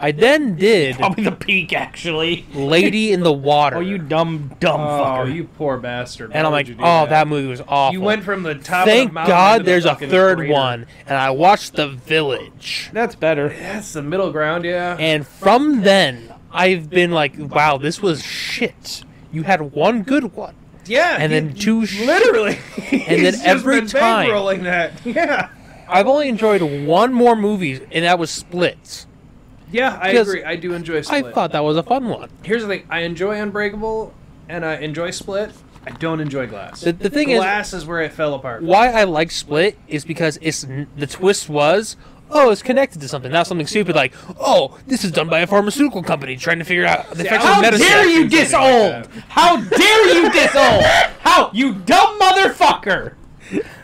I then did probably the peak, actually. Lady in the Water. Oh, you dumb fucker! Oh, you poor bastard! And I'm like, that movie was awful. You went from the top. Thank of the mountain God, to there's a third crater. one, and I watched The Village. That's better. That's the middle ground, yeah. And from then, I've been like, wow, this was shit. You had one good one. Yeah, and then 2 literally. And then every time bankrolling that. Yeah. I've only enjoyed one more movie, and that was Split. Yeah, I agree. I do enjoy Split. I thought that was a fun one. Here's the thing: I enjoy Unbreakable, and I enjoy Split. I don't enjoy Glass. The thing Glass is where it fell apart. Why I like Split is because the twist was, it's connected to something, not something stupid like, this is done by a pharmaceutical company trying to figure out the effects of medicine. How dare you disold? How dare you disold? How, you dumb motherfucker!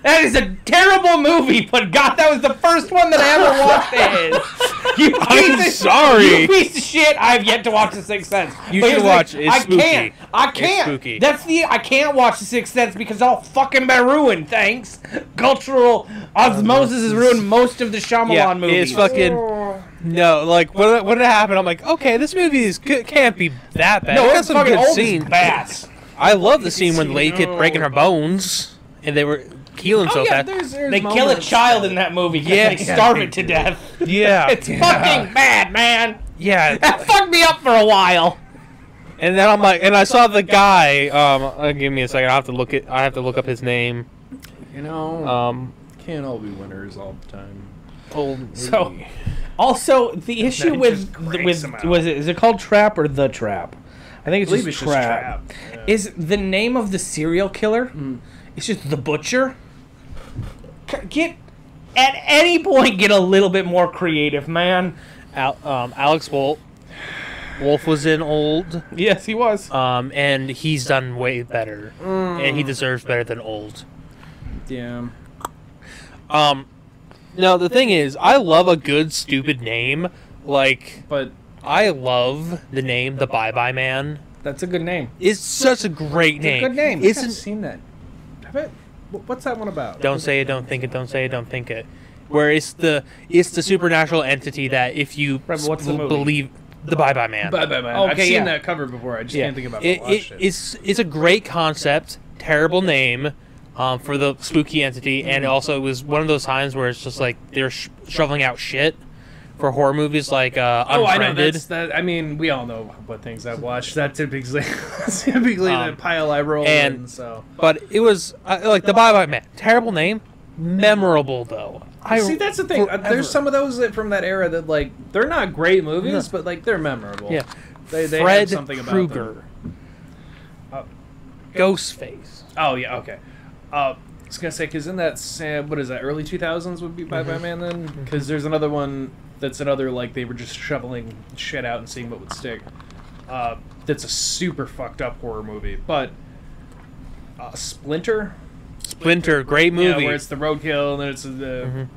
That is a terrible movie, but God, that was the first one that I ever watched. I'm sorry. You piece of shit. I've yet to watch The Sixth Sense. You should watch. It's spooky. I can't. It's spooky. I can't watch The Sixth Sense because I'll fucking be ruined. Thanks. Cultural osmosis has ruined most of the Shyamalan movies. It's fucking. No, like when it happened, I'm like, okay, this movie can't be that bad. No, it's some good old scenes. Bad. I love the scene when the lady kept breaking her bones, and they were healing so fast. They kill a child in that movie. They starve it to death. Yeah, it's fucking bad, man. Yeah, that fucked me up for a while. And then I'm like, and I saw the guy. Give me a second. I have to look up his name. Can't all be winners all the time. So, also the issue with is it called Trap or The Trap? I think it's just Trap. Yeah. Is the name of the serial killer? It's just The Butcher. Get at any point get a little bit more creative, man. Alex Wolf was in Old. Yes, he was. And he's done way better, and he deserves better than Old. Yeah. No, the thing is, I love a good stupid name. But I love the name The Bye Bye Man. That's a good name. It's such a great name. It's a good name. I haven't seen that. What's that one about? Don't say it, don't think it, don't say it, don't think it. Where it's the supernatural entity that if you what's the movie? believe The Bye Bye Man. Bye Bye Man. Okay, I've seen that cover before. I just can't think about it. It's a great concept, terrible name for the spooky entity, and also it was one of those times where it's just like they're shoveling out shit for horror movies like Unfriended. I mean, we all know what things I've watched. That's typically the pile I roll in. So, but it was like The Bye Bye Man. Terrible name, memorable though. See, that's the thing. There's some of those from that era that like they're not great movies, but like they're memorable. Yeah, they Fred have something about Krueger, Ghostface. Oh yeah, okay. I was gonna say because in that what is that early 2000s would be Bye Bye Man then because there's another one that's another like they were just shoveling shit out and seeing what would stick. That's a super fucked up horror movie, but Splinter, great movie. Yeah, where it's the roadkill and then it's the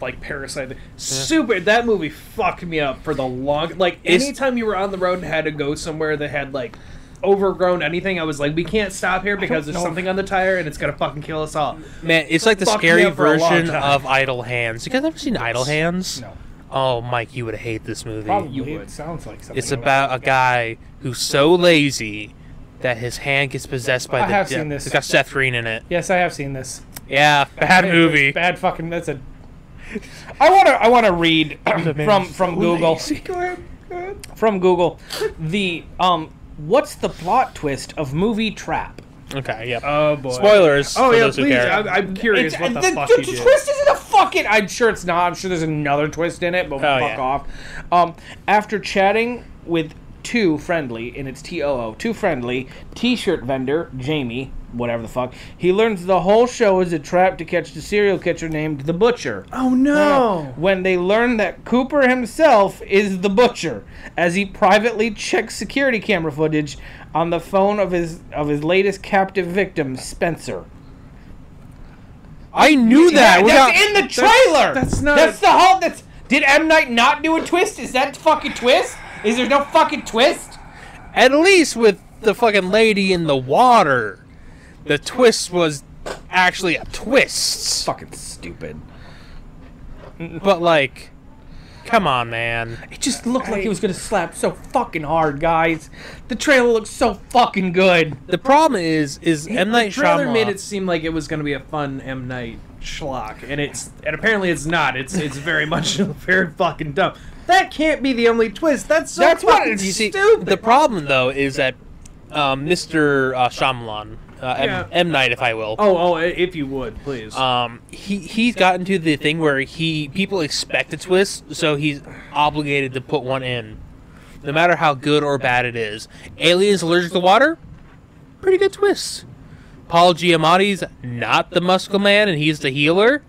like Parasite. Super. That movie fucked me up for the long. Like anytime you were on the road and had to go somewhere that had like overgrown anything, I was like, we can't stop here because there's something on the tire and it's gonna fucking kill us all. Man, it's like the scary version of Idle Hands. You guys ever seen Idle Hands? No. Oh, Mike, you would hate this movie. Probably. You would. It sounds like something. It's about a guy who's so lazy that his hand gets possessed by I have seen this. It's got Seth Green in it. Yes, I have seen this. Yeah, bad movie. Bad fucking. That's a. I want to read from Google. Go ahead. From Google, the what's the plot twist of movie Trap? Okay, yep. Oh boy. Spoilers. Oh for yeah, those who please. care. I'm curious what the fuck the he did. twist isn't a fucking. I'm sure it's not. I'm sure there's another twist in it, but fuck off. After chatting with Too Friendly, and it's T-O-O, Too Friendly, t-shirt vendor, Jamie, whatever the fuck, he learns the whole show is a trap to catch the serial killer named the Butcher. Oh no! When they learn that Cooper himself is the Butcher, as he privately checks security camera footage on the phone of his latest captive victim, Spencer. I knew that. That's in the trailer. That's not. That's the whole. Did M. Night not do a twist? Is that fucking twist? Is there no fucking twist? At least with the fucking lady in the water, the twist was actually a twist. Fucking stupid. But like, come on, man. It just looked like he was gonna slap so fucking hard, guys. The trailer looks so fucking good. The problem is M. Night Shyamalan. The trailer made it seem like it was going to be a fun M. Night schlock, and apparently it's not. It's very much very fucking dumb. That can't be the only twist. That's fucking stupid. The problem though is that Mr. Shyamalan, M. Night, if I will. Oh, if you would, please. He's gotten to the thing where people expect a twist, so he's obligated to put one in, no matter how good or bad it is. Aliens allergic to water? Pretty good twist. Paul Giamatti's not the muscle man and he's the healer?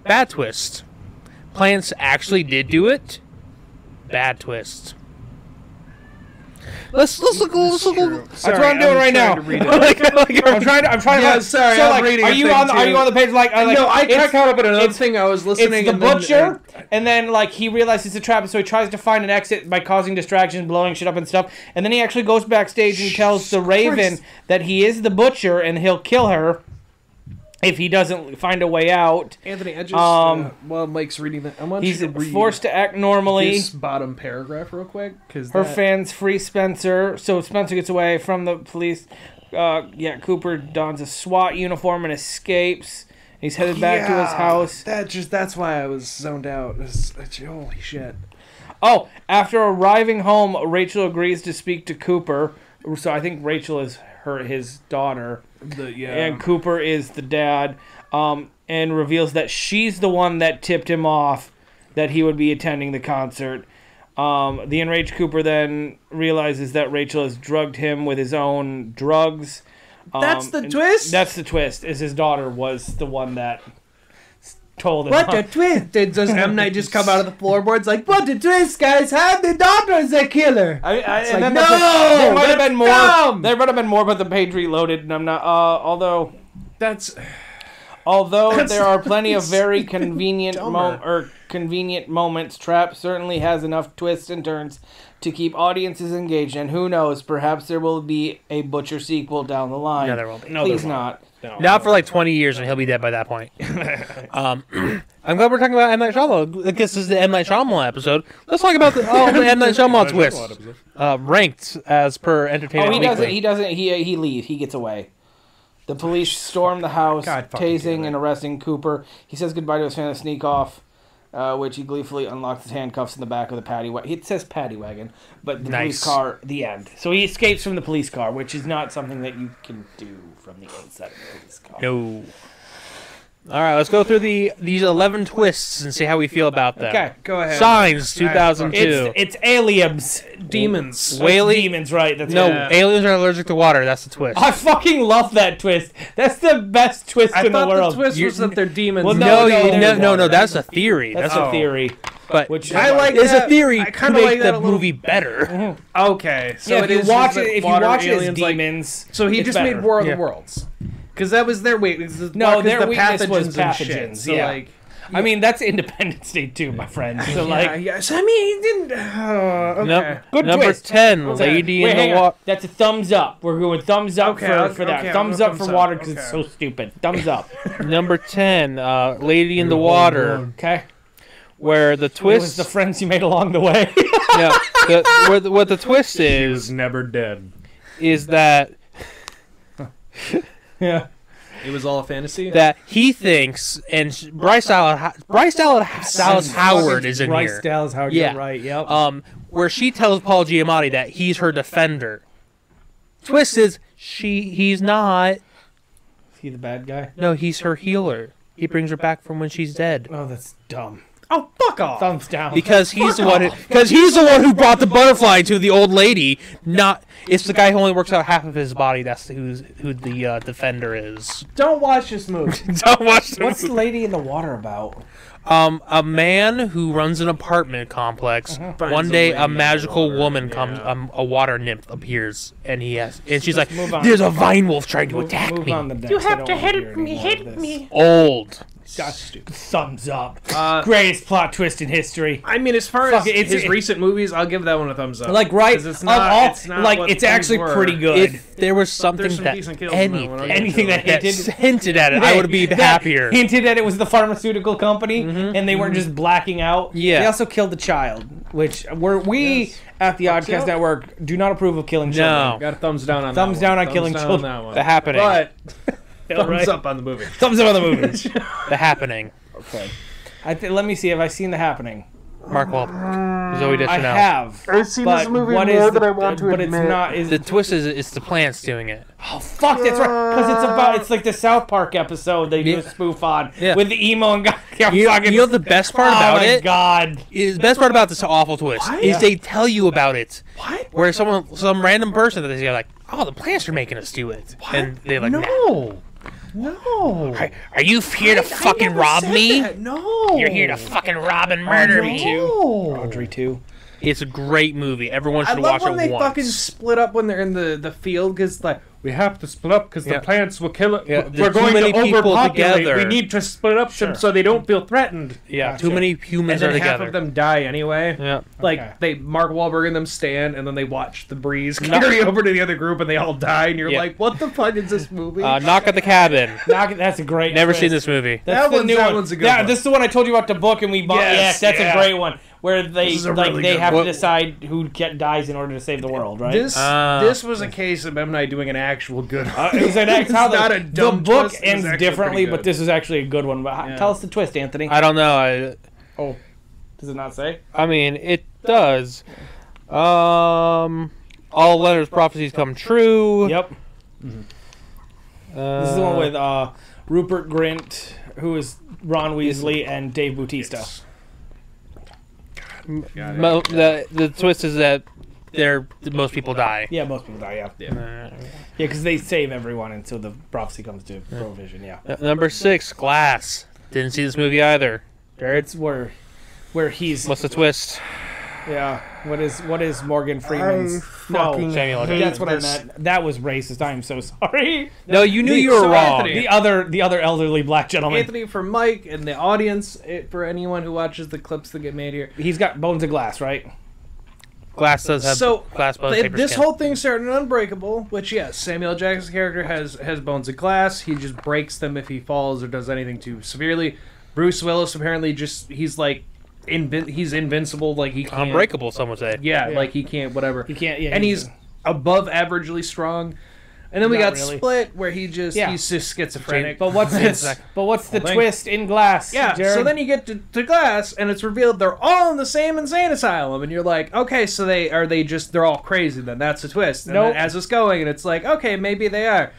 Bad twist. Plants actually did do it? Bad twist. Let's look. That's what I'm doing right now. I'm trying. Yeah, sorry. I'm reading. Are you on the page? No, I got caught up in another thing. I was listening. It's the Butcher, and then like he realizes it's a trap, so he tries to find an exit by causing distractions, blowing shit up and stuff. And then he actually goes backstage and tells the Raven that he is the Butcher and he'll kill her if he doesn't find a way out. Anthony, I just while Mike's reading that, I want he's you to read forced to act normally. This bottom paragraph, real quick, because her fans free Spencer, so Spencer gets away from the police. Cooper dons a SWAT uniform and escapes. He's headed back to his house. That's why I was zoned out. Holy shit. Oh, after arriving home, Rachel agrees to speak to Cooper. So I think Rachel is his daughter. And Cooper is the dad. And reveals that she's the one that tipped him off that he would be attending the concert. The enraged Cooper then realizes that Rachel has drugged him with his own drugs. That's the twist? That's the twist, is his daughter was the one that told him. What a twist! Does M. Night just come out of the floorboards like, what a twist, guys? Have the daughter's a killer. And like, then there might have been more. dumb. There might have been more, but the page reloaded, and I'm not. Although That's there are plenty of very convenient dumber. convenient moments, Trap certainly has enough twists and turns to keep audiences engaged, and who knows, perhaps there will be a Butcher sequel down the line. No, there won't be. Please not. no. Not for like 20 years, and he'll be dead by that point. I'm glad we're talking about M. Night Shyamalan. I guess this is the M. Night Shyamalan episode. Let's talk about the M. Night Shyamalan twist. Ranked as per Entertainment Weekly. He doesn't. He leaves. He gets away. The police storm the house, tasing and arresting Cooper. He says goodbye to his family, sneak off, which he gleefully unlocks his handcuffs in the back of the paddy wagon. It says paddy wagon, but the police car, the end. So he escapes from the police car, which is not something that you can do from the inside of the police car. No. All right, let's go through these 11 twists and see how we feel about them. Okay, Go ahead. Signs, 2002. It's aliens. Demons. Demons, right? That's No, it. aliens are allergic to water. That's the twist. I fucking love that twist. That's the best twist in the I world. thought the twist was that they're demons. Well, No, that's a theory. That's a theory. But Which I like it's that. a theory I to kinda make like that the a little- movie better. Okay, so Yeah, it if is you watch just it, that if you water watch it as aliens, like- demons, so he it's just made better. War of Yeah. the Worlds, because that was their weakness. No, their their weakness was and shit. pathogens. So Yeah. like, I mean, that's Independence Day too, my friend. So like, yes. I mean, he didn't. Okay. good Number twist. 10, Lady Wait, in hang the on. Water. That's a thumbs up. We're going thumbs up Okay, for that. okay, Thumbs I'll up go for thumbs water up. because it's Okay. so stupid. Thumbs up. Number 10, Lady in the Water, Okay. where the It was twist. the friends you made along the way. What the twist is never dead. that Yeah. It was all a fantasy. that he thinks, and Bryce Dallas Howard is in Bryce here. Dallas Howard. Yeah. You're right. Yep. Where she tells Paul Giamatti that he's her defender. Twist is he's not. Is he the bad guy? No, he's her healer. He brings her back from when she's dead. Oh, that's dumb. Oh, fuck off! Thumbs down. Because he's the one who brought the butterfly to the old lady. Not it's the guy who only works out half of his body. That's who the defender is. Don't watch this movie. Don't watch the What's movie. Lady in the Water about? A man who runs an apartment complex. One day, a magical woman comes. A water nymph appears, and she's like, move on. "There's a vine wolf trying to attack Move me." on the next. You I have don't to wanna hear help me, any more of help this. me. Old. Thumbs up. Greatest plot twist in history. I mean, as far Fuck as it, his recent movies, I'll give that one a thumbs up. Like right, 'Cause it's not. It's not like what it's things actually were. pretty good. If there was something There's some that decent kills in that one, I'll give anything it to that that hinted hinted at it, I would be that happier. Hinted at it was the pharmaceutical company, and they weren't just blacking out. Yeah. They also killed the child, which we at the Oddcast Yep. Network do not approve of killing children. No. Got a thumbs down on Thumbs that down one. on killing Thumbs down children. On that one. The Happening. But Yeah, thumbs right. up on the movie. Thumbs up on the movies. The Happening. Okay. Let me see. Have I seen The Happening? Mark Wahlberg. Zoe I Deschanel. have. I've seen But this movie what more is than I want to but admit. it's not. Is The twist is it's the plants doing it. oh fuck? That's right. Because it's like the South Park episode they do a spoof on with the emo and guy. You know the best part Oh about my it? god. The best part about this awful twist is they tell you about it. What? Where some random person that they're like, oh, the plants are making us do it. And they're like, No. No. Are you here to fucking rob me? No. You're here to fucking rob and murder me. No. Audrey 2. It's a great movie. Everyone I should love watch when it they once. fucking split up when they're in the field because like we have to split up because Yeah. the plants will kill it. Yeah, We're there's too going many to people overpopulate. together. We need to split up them so they don't feel threatened. Yeah, too many humans And are then half together. of them die anyway. Yeah. Like Okay. they Mark Wahlberg and them stand, and then they watch the breeze carry over to the other group, and they all die. And you're Yeah. like, "What the fuck is this movie?" Knock at the Cabin. That's a great. Never twist. seen this movie. That's the new that one. one's a good yeah, one. this is the one I told you about the book, and we bought. Yes, Yes, that's yeah. a great one. Where they This is a like really they good have one. to decide who dies in order to save the world, right? This was a case of M. Night doing an actual good. It was an It's how not a the dumb book twist, it's ends actually differently, pretty but good. this is actually a good one. But Yeah. tell us the twist, Anthony. I don't know. Does it not say? I mean, it does. All Leonard's prophecies come true. Yep. This is the one with Rupert Grint, who is Ron Weasley, and Dave Bautista. The twist is that most people die. Yeah, most people die. Yeah, because they save everyone until the prophecy comes to provision. Yeah. Number 6, Glass. Didn't see this movie either. Jared? It's where he's... What's the twist? Yeah. What is Morgan Freeman's... Samuel Jackson. That's what I meant. That was racist. I am so sorry. No, you knew you were wrong. The other elderly black gentleman. Anthony, for Mike and the audience, for anyone who watches the clips that get made here. He's got bones of glass, right? Glass does have glass bones. This whole thing started in Unbreakable, which, yes, Samuel Jackson's character has bones of glass. He just breaks them if he falls or does anything too severely. Bruce Willis apparently he's like he's invincible, like he can't, unbreakable. Some would say. Yeah, like he can't whatever. He can't. Yeah, and he's above averagely strong. And then we got really. Split, where he's just schizophrenic. But what's the twist in Glass? Yeah, Jared? so then you get to Glass, and it's revealed they're all in the same insane asylum, and you're like, okay, so they're all crazy then? That's the twist. And nope. then as it's going, and it's like, okay, maybe they are.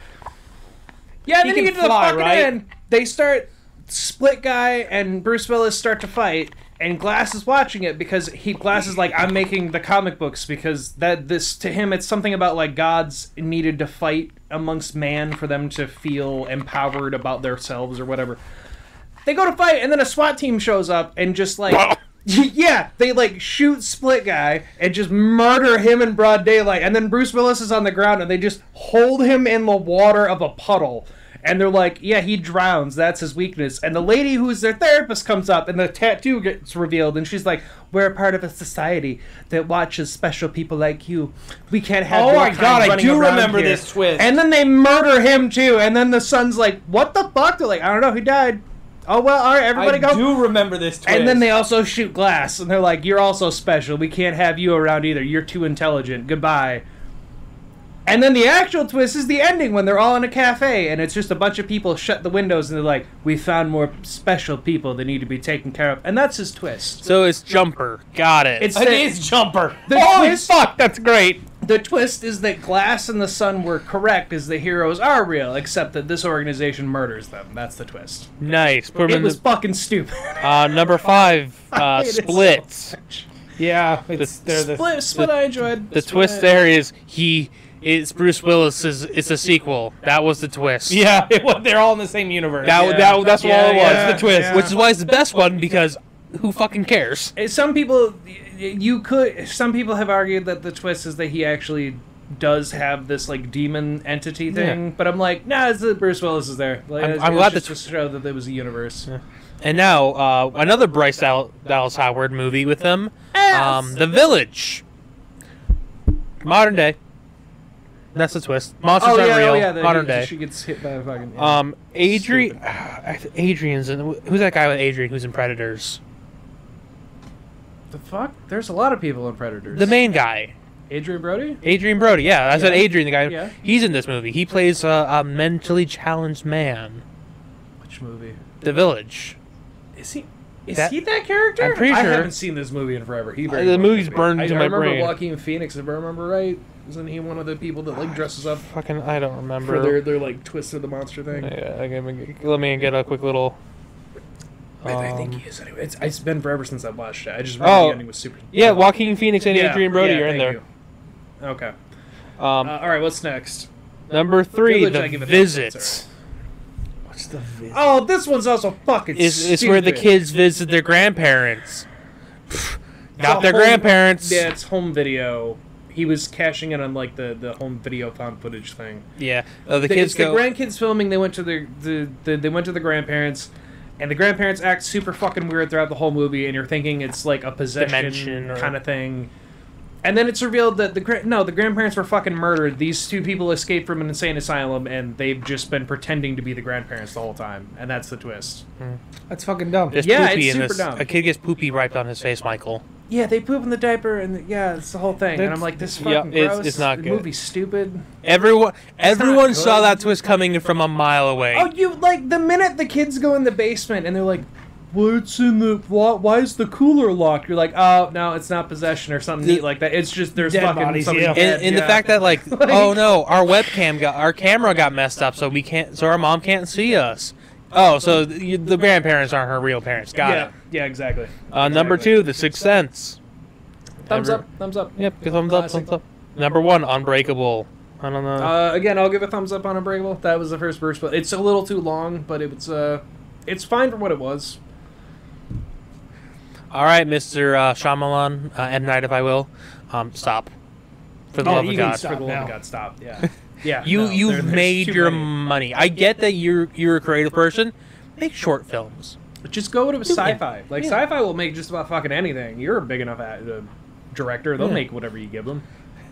Yeah, and then you get to the fly, fucking right? end. They start, Split guy and Bruce Willis start to fight, and Glass is watching it because Glass is like, I'm making the comic books because to him it's something about like gods needed to fight amongst man for them to feel empowered about themselves or whatever. They go to fight and then a SWAT team shows up and just like yeah, they like shoot Split guy and just murder him in broad daylight, and then Bruce Willis is on the ground and they just hold him in the water of a puddle. And they're like, yeah, he drowns. That's his weakness. And the lady who's their therapist comes up, and the tattoo gets revealed. And she's like, we're a part of a society that watches special people like you. We can't have Oh your my kind God, I running do around remember here." this twist. And then they murder him, too. And then the son's like, what the fuck? They're like, I don't know. He died. Oh, well, all right, everybody go. I do remember this twist. And then they also shoot Glass. And they're like, you're also special. We can't have you around either. You're too intelligent. Goodbye. And then the actual twist is the ending when they're all in a cafe and it's just a bunch of people shut the windows and they're like, we found more special people that need to be taken care of. And that's his twist. So it's Jumper. Got it. It is Jumper. Holy fuck, that's great. The twist is that Glass and the Sun were correct, as the heroes are real, except that this organization murders them. That's the twist. Nice. Put 'em It in was fucking stupid. number 5, I hate it Split. so much. Yeah, Split I enjoyed. The twist there is it's Bruce Willis. It's a sequel. That was the twist. Yeah, they're all in the same universe. That's all it was. Yeah, The twist, yeah. which is why it's the best one because who fucking cares? Some people have argued that the twist is that he actually does have this like demon entity thing, Yeah. but I'm like, nah, it's that Bruce Willis is there. Like, I'm glad to show that there was a universe. Yeah. And now another Bryce Dallas Howard movie with him, The Village, modern day. That's the twist. Monsters are real. Modern day. She gets hit by a fucking. Adrian's in. Who's that guy with Adrian who's in Predators? The fuck? There's a lot of people in Predators. The main guy. Adrian Brody? Adrian Brody, yeah. I said Adrian, the guy. Yeah. He's in this movie. He plays a mentally challenged man. Which movie? The Village. Is he that character? I'm pretty sure. I haven't seen this movie in forever. The movie's burned into my I remember brain. Joaquin Phoenix, if I remember right. Isn't he one of the people that like dresses up Fucking, I don't remember. for their like Twist of the Monster thing? Yeah, let me get a quick little. I think he is anyway. It's been forever since I've watched it. I just remember the ending was super. Yeah, Joaquin Phoenix and Adrian Brody are in there. You. Okay. All right, what's next? Number 3, Village, I give The it a thumbs Visit. What's the Visit? Oh, this one's also fucking It's where the stupid. kids visit their grandparents. Not their home- grandparents. Yeah, it's home video. He was cashing in on like the home video found footage thing. Yeah. The kids go. The grandkids filming. They went to they went to the grandparents, and the grandparents act super fucking weird throughout the whole movie, and you're thinking it's like a possession kind of thing. And then it's revealed that the grandparents were fucking murdered. These two people escaped from an insane asylum, and they've just been pretending to be the grandparents the whole time, and that's the twist. That's fucking dumb. There's Yeah, poopy it's in super this. dumb. A kid gets poopy wiped on his face, Michael. Yeah, they poop in the diaper, and it's the whole thing. And I'm like, this fucking gross. it's not the good. movie's stupid. Everyone not saw good. that twist coming from a mile away. Oh, you like the minute the kids go in the basement and they're like, "What's in the? Why is the cooler locked?" You're like, "Oh no, it's not possession or something neat like that. It's just there's Dead fucking bodies, somebody yeah. dead." And the fact that like, oh no, our camera got messed up, so our mom can't see us. Oh, so the grandparents aren't her real parents. Got it. Yeah, exactly. Number 2, The Sixth Sense. Thumbs up. Thumbs up. Yep, thumbs up, thumbs up. Number 1, Unbreakable. I don't know. Again, I'll give a thumbs up on Unbreakable. That was the first Bruce, but it's a little too long, but it it's fine for what it was. All right, Mr. Shyamalan, M. Night, if I will, stop. For the love of God. For the love of God, stop. Yeah. Yeah. You've made your money. I get that you're a creative person. Make short films. Just go to sci-fi. Like, sci-fi will make just about fucking anything. You're a big enough director. They'll make whatever you give them.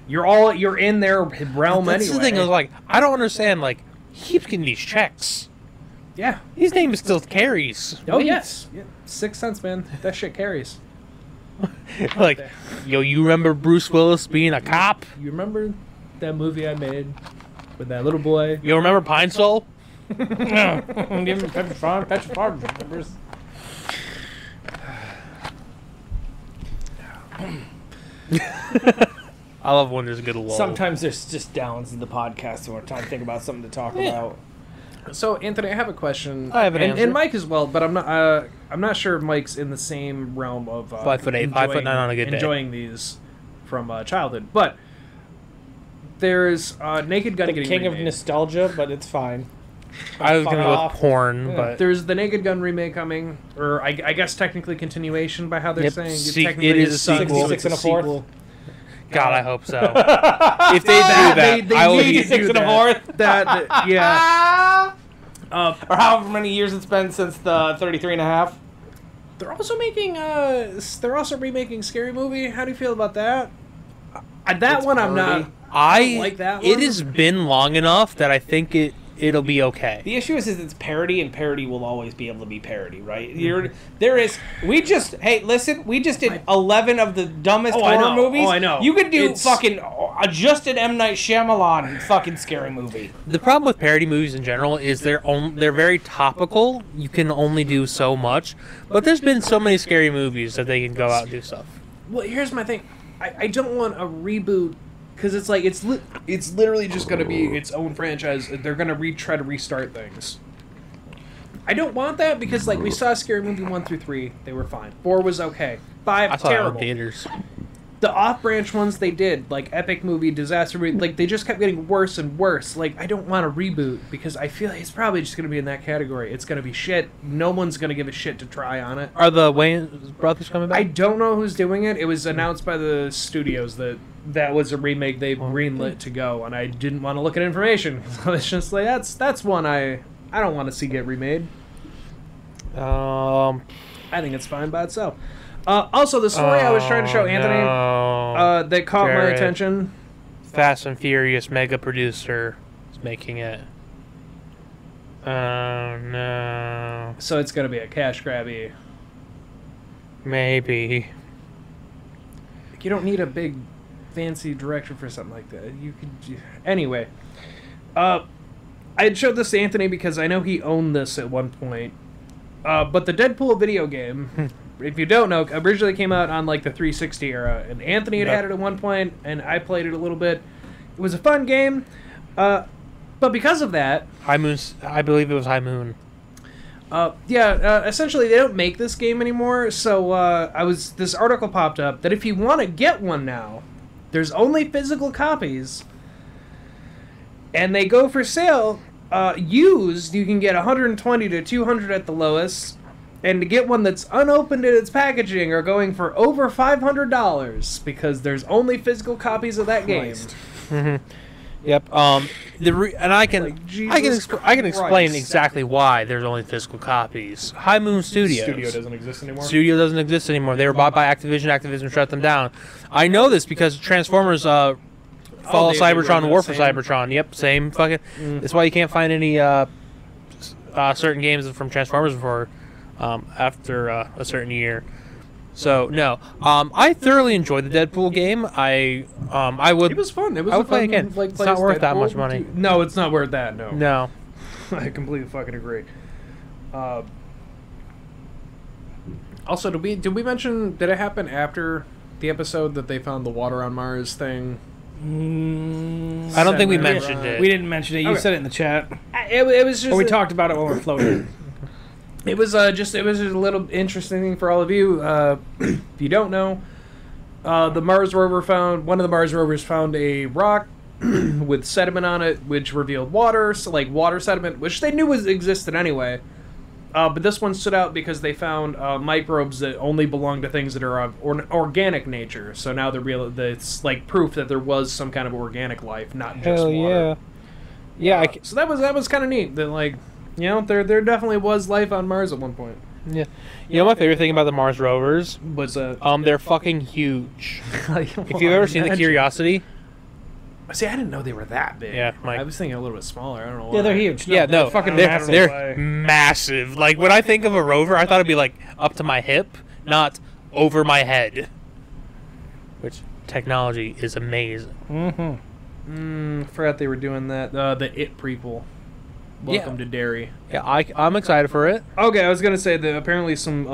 You're in their realm anyway. That's the thing. Like, I don't understand. Like, he keeps getting these checks. Yeah. His name is still carries. Oh, yes. Yeah. 6 cents, man. That shit carries. Like, you remember Bruce Willis being a cop? You remember that movie I made with that little boy? You remember Pine Sol? Petra Farm remembers. I love when there's a good lull. Sometimes there's just downs in the podcast and we're trying to think about something to talk about. So, Anthony, I have a question. I have an answer. And Mike as well, but I'm not sure if Mike's in the same realm of 5'8", 5'9" on a good day. Enjoying these from childhood. But there's Naked Gun The getting king remade. of nostalgia, but it's fine. I was going to go off. with porn, but... There's the Naked Gun remake coming, or I guess technically continuation by how they're saying. It is a sequel. 66 and a fourth. God, I hope so. If they do that, they I will need be... to do 6 and a that. fourth. That yeah. Or however many years it's been since the 33 and a half. They're also making they're also remaking Scary Movie. How do you feel about that? That one I'm not. I don't like that one. It has been long enough that I think it'll be okay. The issue is it's parody, and parody will always be able to be parody, right? We just did 11 of the dumbest horror movies. Oh, I know. You could do fucking just an M. Night Shyamalan fucking Scary Movie. The problem with parody movies in general is they're very topical. You can only do so much. But there's been so many scary movies that they can go out and do stuff. Well, here's my thing. I don't want a reboot. Because it's like, it's literally just going to be its own franchise. They're going to try to restart things. I don't want that because, like, we saw Scary Movie 1 through 3. They were fine. 4 was okay. 5, I saw terrible. that in theaters. The off-branch ones they did, like Epic Movie, Disaster Movie, like, they just kept getting worse and worse. Like, I don't want a reboot because I feel like it's probably just going to be in that category. It's going to be shit. No one's going to give a shit to try on it. Are the Wayans brothers coming back? I don't know who's doing it. It was announced by the studios that was a remake they greenlit to go, and I didn't want to look at information. So it's just like, that's one I don't want to see get remade. I think it's fine by itself. Also, the story I was trying to show Anthony that caught my attention. Fast and Furious mega producer is making it. Oh no. So it's going to be a cash grabby. Maybe. You don't need a big fancy director for something like that. Anyway. I had showed this to Anthony because I know he owned this at one point. But the Deadpool video game, if you don't know, originally came out on like the 360 era, and Anthony had it at one point, and I played it a little bit. It was a fun game, but because of that, High Moon, I believe it was High Moon. Essentially they don't make this game anymore. So this article popped up that if you want to get one now, there's only physical copies, and they go for sale. Used, you can get 120 to 200 at the lowest, and to get one that's unopened in its packaging are going for over $500 because there's only physical copies of that game. Mm-hmm. Yep. And I can explain exactly why there's only physical copies. High Moon Studios. Studio doesn't exist anymore. Studio doesn't exist anymore. They were bought by Activision. Activision shut them down. I know this because Transformers. Follow Cybertron, War for Cybertron. Yep, same fucking. That's why you can't find any certain games from Transformers before after a certain year. So no, I thoroughly enjoyed the Deadpool game. I would. It was fun. It was. I would play again. Like, it's not worth that much money. No, it's not worth that. No. No. I completely fucking agree. Also, did we mention? Did it happen after the episode that they found the water on Mars thing? I don't think we mentioned it. We didn't mention it. You said it in the chat. It was just. Or we talked about it when we were floating. It was just a little interesting thing for all of you. If you don't know, the Mars rover one of the Mars rovers found a rock with sediment on it, which revealed water, so like water sediment, which they knew existed anyway. But this one stood out because they found microbes that only belong to things that are of organic nature. So now it's like proof that there was some kind of organic life, not just water. Yeah. Yeah. So that was kind of neat. That like, there definitely was life on Mars at one point. Yeah. You know my favorite thing about the Mars rovers? Was they're fucking huge. If you've ever seen the Curiosity. See, I didn't know they were that big. Yeah, I was thinking a little bit smaller. I don't know why. Yeah, they're huge. No, they're fucking massive. They're massive. Like, when I think of a rover, I thought it'd be, like, up to my hip, not over my head. Which, technology is amazing. Forgot they were doing that. The It prequel. Welcome to Derry. Yeah, I'm excited for it. Okay, I was going to say that apparently some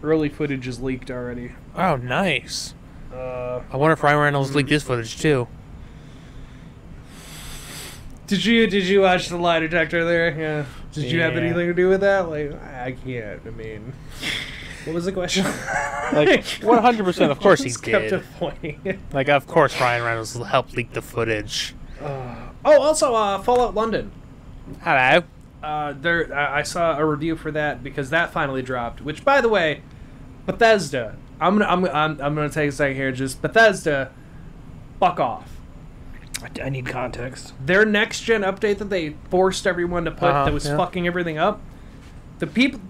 early footage is leaked already. Oh, nice. I wonder if Ryan Reynolds leaked this footage, too. Did you watch the lie detector there? Yeah. Did you have anything to do with that? Like, I can't. I mean, what was the question? Like, 100%. Of course he kept did. pointing. Like, of course Ryan Reynolds helped leak the footage. Also, Fallout London. Hello. I saw a review for that because that finally dropped. Which, by the way, Bethesda. I'm gonna take a second here. Just Bethesda, fuck off. I need context. Their next gen update that they forced everyone to put that was fucking everything up. The people.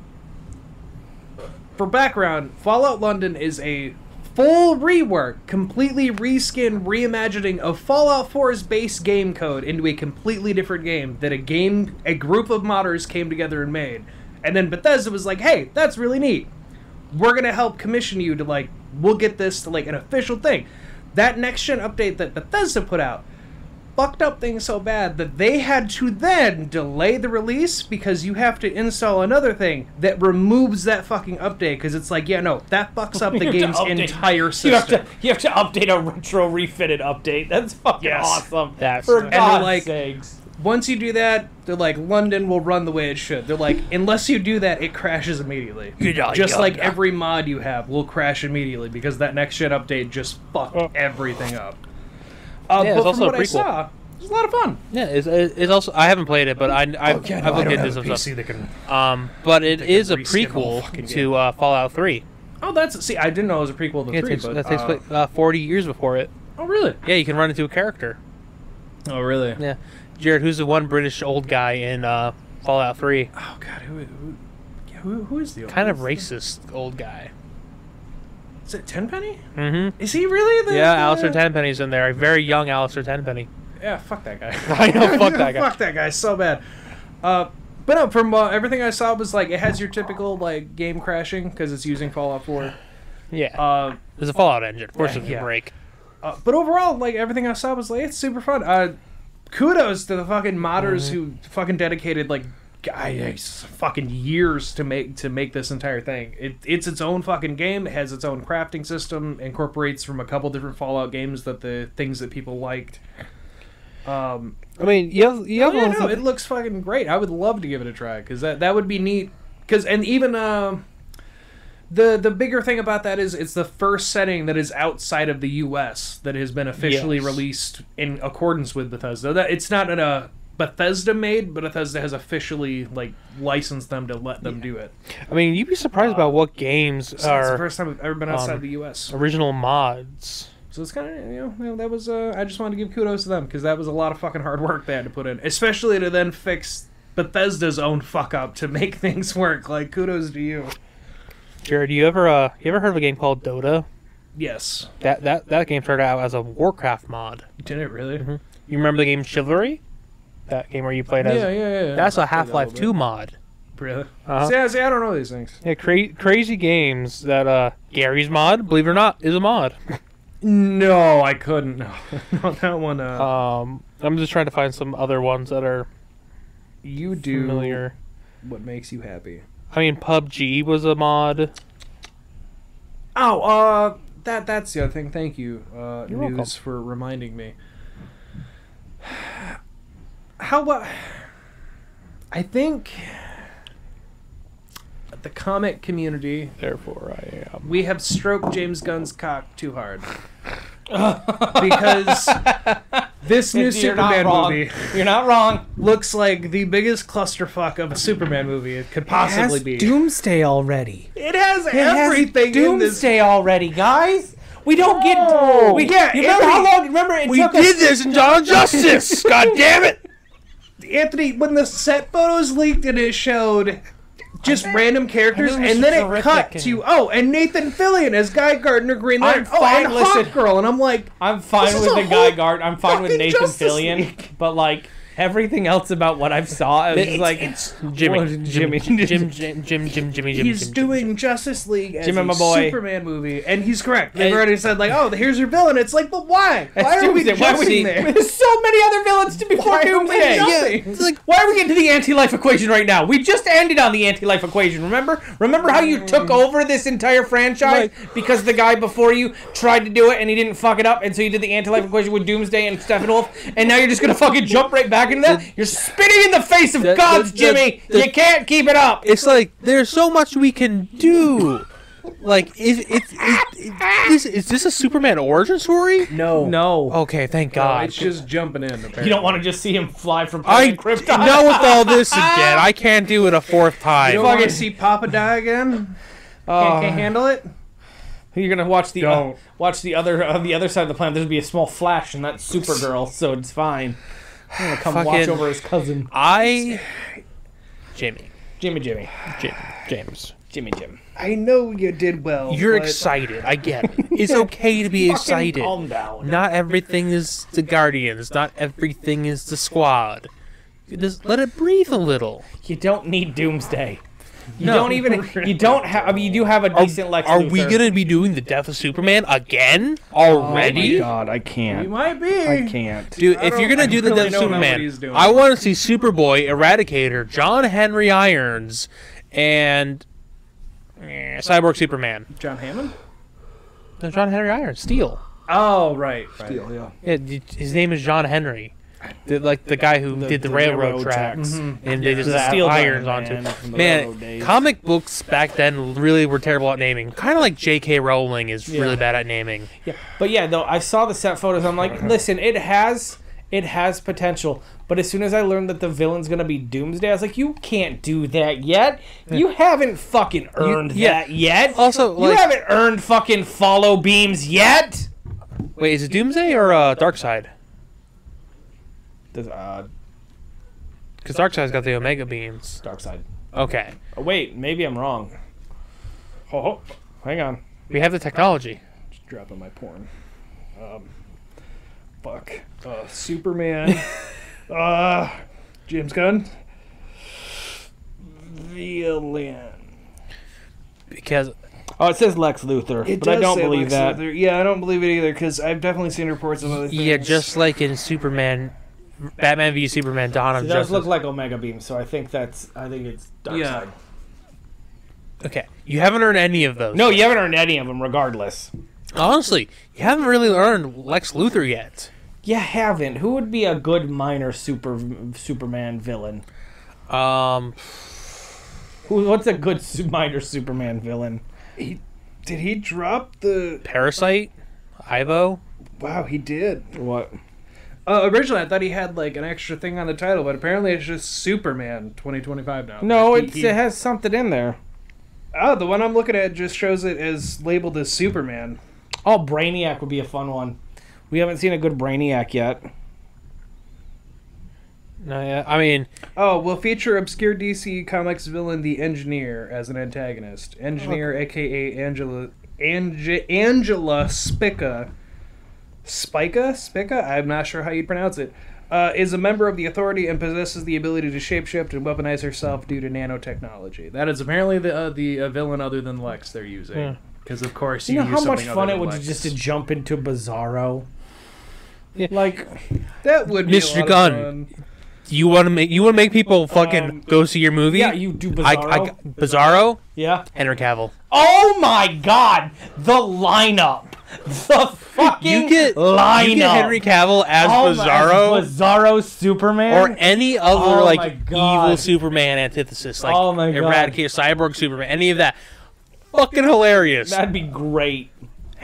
For background, Fallout London is a full rework, completely reskin, reimagining of Fallout 4's base game code into a completely different game that a group of modders came together and made. And then Bethesda was like, hey, that's really neat. We're going to help commission you to, we'll get this to, an official thing. That next-gen update that Bethesda put out fucked up things so bad that they had to then delay the release because you have to install another thing that removes that fucking update because it's that fucks up the game's entire system. You have to update a retro refitted update. That's fucking awesome. For God's sakes. Once you do that, they're like, London will run the way it should. They're like, unless you do that, it crashes immediately. Just like every mod you have will crash immediately because that next gen update just fucked everything up. It's but also from what a I prequel. saw, it was a lot of fun. Yeah, it's also. I haven't played it, but I've looked into some stuff. But it is a prequel to Fallout 3. Oh, see, I didn't know it was a prequel to 3. That takes place 40 years before it. Oh, really? Yeah, you can run into a character. Oh, really? Yeah. Jared, who's the one British old guy in Fallout 3? Oh, God, who is the old kind of racist old guy? Is it Tenpenny? Mm-hmm. Is he really? Alistair Tenpenny's in there. A very young Alistair Tenpenny. Yeah, fuck that guy. I know, fuck that guy. Fuck that guy so bad. But no, from everything I saw was it has your typical game crashing because it's using Fallout 4. Yeah. There's a Fallout engine. Of course it can break. But overall, everything I saw was it's super fun. Kudos to the fucking modders who fucking dedicated fucking years to make this entire thing. It's its own fucking game. It has its own crafting system. Incorporates from a couple different Fallout games the things that people liked. I mean, it looks fucking great. I would love to give it a try because that would be neat. And even the bigger thing about that is it's the first setting that is outside of the U.S. that has been officially released in accordance with Bethesda. It's not a Bethesda made, but Bethesda has officially licensed them to let them do it. I mean, you'd be surprised about what games are. It's the first time I've ever been outside the U.S. Original mods. So it's kind of that was I just wanted to give kudos to them because that was a lot of fucking hard work they had to put in, especially to then fix Bethesda's own fuck up to make things work. Kudos to you. Jared, you ever heard of a game called Dota? Yes. That game started out as a Warcraft mod. Did it really? Mm-hmm. You remember the game Chivalry? That game where you played as... Yeah. That's a Half-Life 2 mod. Really? See, I don't know these things. Yeah, crazy games that Gary's mod, believe it or not, is a mod. No, I couldn't. No, that one. I'm just trying to find some other ones that are familiar. What makes you happy? I mean, PUBG was a mod. Oh, that's the other thing. Thank you, You're welcome. for reminding me. How about... I think the comic community... Therefore, I am. We have stroked James Gunn's cock too hard. Because This new Superman movie. You're not wrong. Looks like the biggest clusterfuck of a Superman movie it could possibly be. Doomsday already. It has everything in this. Doomsday already, guys. We don't get. We get. Remember how long? Remember it We took did us. this in Dawn of Justice. God damn it! Anthony, when the set photos leaked and it showed just random characters, and then it cut to and Nathan Fillion as Guy Gardner, Green Lantern, and Hawkgirl, and I'm like, I'm fine this is with a the Guy whole Gardner. I'm fine with fucking Nathan Justice Fillion, League. but like everything else about what I've saw, I was like, Jimmy. he's doing Justice League as Jimmy, a my boy. Superman movie, and he's correct. They've already said like, here's your villain. It's like, but why? Why are we jumping there? There's so many other villains to before Doomsday. It's like, Why are we getting to the anti-life equation right now? We just ended on the anti-life equation, remember? Remember how you took over this entire franchise because the guy before you tried to do it and he didn't fuck it up, and so you did the anti-life equation with Doomsday and Steppenwolf, and now you're just gonna fucking jump right back into that? You're spitting in the face of gods, Jimmy! You can't keep it up! It's like there's so much we can do. Like, is this a Superman origin story? No. Okay, thank God. it's just jumping in. Apparently. You don't want to just see him fly from I Krypton? know with all this again. I can't do it a fourth You time. don't want to see Papa die again? Can't handle it? You're gonna watch the Don't. other on the other side of the planet. There's gonna be a small flash, and that's Supergirl, so it's fine. I'm gonna come watch over his cousin, Jimmy. Jimmy. James. Jim. I know you did well. You're but excited. I get it. It's okay to be excited. Calm down. Not everything is the Guardians. Not everything is the Squad. Just let it breathe a little. You don't need Doomsday. You don't even. You don't have. I mean, you do have a decent Lex Are Luthor. we gonna be doing the Death of Superman again already? Oh my God, I can't. We might be. I can't. Dude, if you're gonna do the really Death of don't know what he's Superman, doing. I want to see Superboy, Eradicator, John Henry Irons, and Cyborg Superman. John Hammond? No, John Henry Irons, Steel. Oh, right. Steel, yeah. Yeah, his name is John Henry. The guy who did the railroad tracks, and they just have Steel irons Giant, onto. from the railroad Man, days. comic books back then really were terrible at naming. Kind of like J.K. Rowling is really bad at naming. Yeah, but yeah, though I saw the set photos. I'm like, listen, it has potential. But as soon as I learned that the villain's gonna be Doomsday, I was like, you can't do that yet. You haven't fucking earned that yet. Also, you like- haven't earned fucking follow beams yet. Wait, is it Doomsday or Darkseid? Because Because Darkseid's got the Omega beams. Darkseid. Okay, Oh, wait, maybe I'm wrong. Oh, hang on. we have the technology. Just dropping my porn. Fuck. Superman. James Gunn. Villain. Because Oh, it says Lex Luthor, but I don't believe that. Yeah, I don't believe it either because I've definitely seen reports of other things. yeah, just like in Batman v Superman: Dawn of It does Justice. look like Omega Beam, so I think it's Darkseid. Yeah. Okay, you haven't earned any of those. No, you haven't earned any of them, regardless. Honestly, you haven't really earned Lex Luthor yet. You haven't. Who would be a good minor Superman villain? What's a good minor Superman villain? Did he drop the? Parasite, Ivo. Wow, he did. What? Originally, I thought he had like an extra thing on the title, but apparently it's just Superman 2025 now. No, Like, it has something in there. Oh, the one I'm looking at just shows it as labeled as Superman. Oh, Brainiac would be a fun one. We haven't seen a good Brainiac yet. No, yeah, I mean, Oh, will feature obscure DC Comics villain the Engineer as an antagonist. Engineer, aka Angela Spica. Spica? I'm not sure how you'd pronounce it. Is a member of the Authority and possesses the ability to shapeshift and weaponize herself due to nanotechnology. That is apparently the villain other than Lex they're using. Because of course You know use how much something fun other it would than be Lex. just to jump into Bizarro? Yeah. Like, That would be Mr. a lot Gunn. of fun. you want to make people fucking go see your movie? yeah, you do Bizarro. Bizarro, Yeah. Henry Cavill. Oh my God! The lineup. The fucking You get Henry Cavill as Bizarro, as Bizarro Superman, or any other Oh like my God. evil Superman antithesis, like Oh my God. Eradicator, Cyborg Superman, any of that. Fucking hilarious. that'd be great.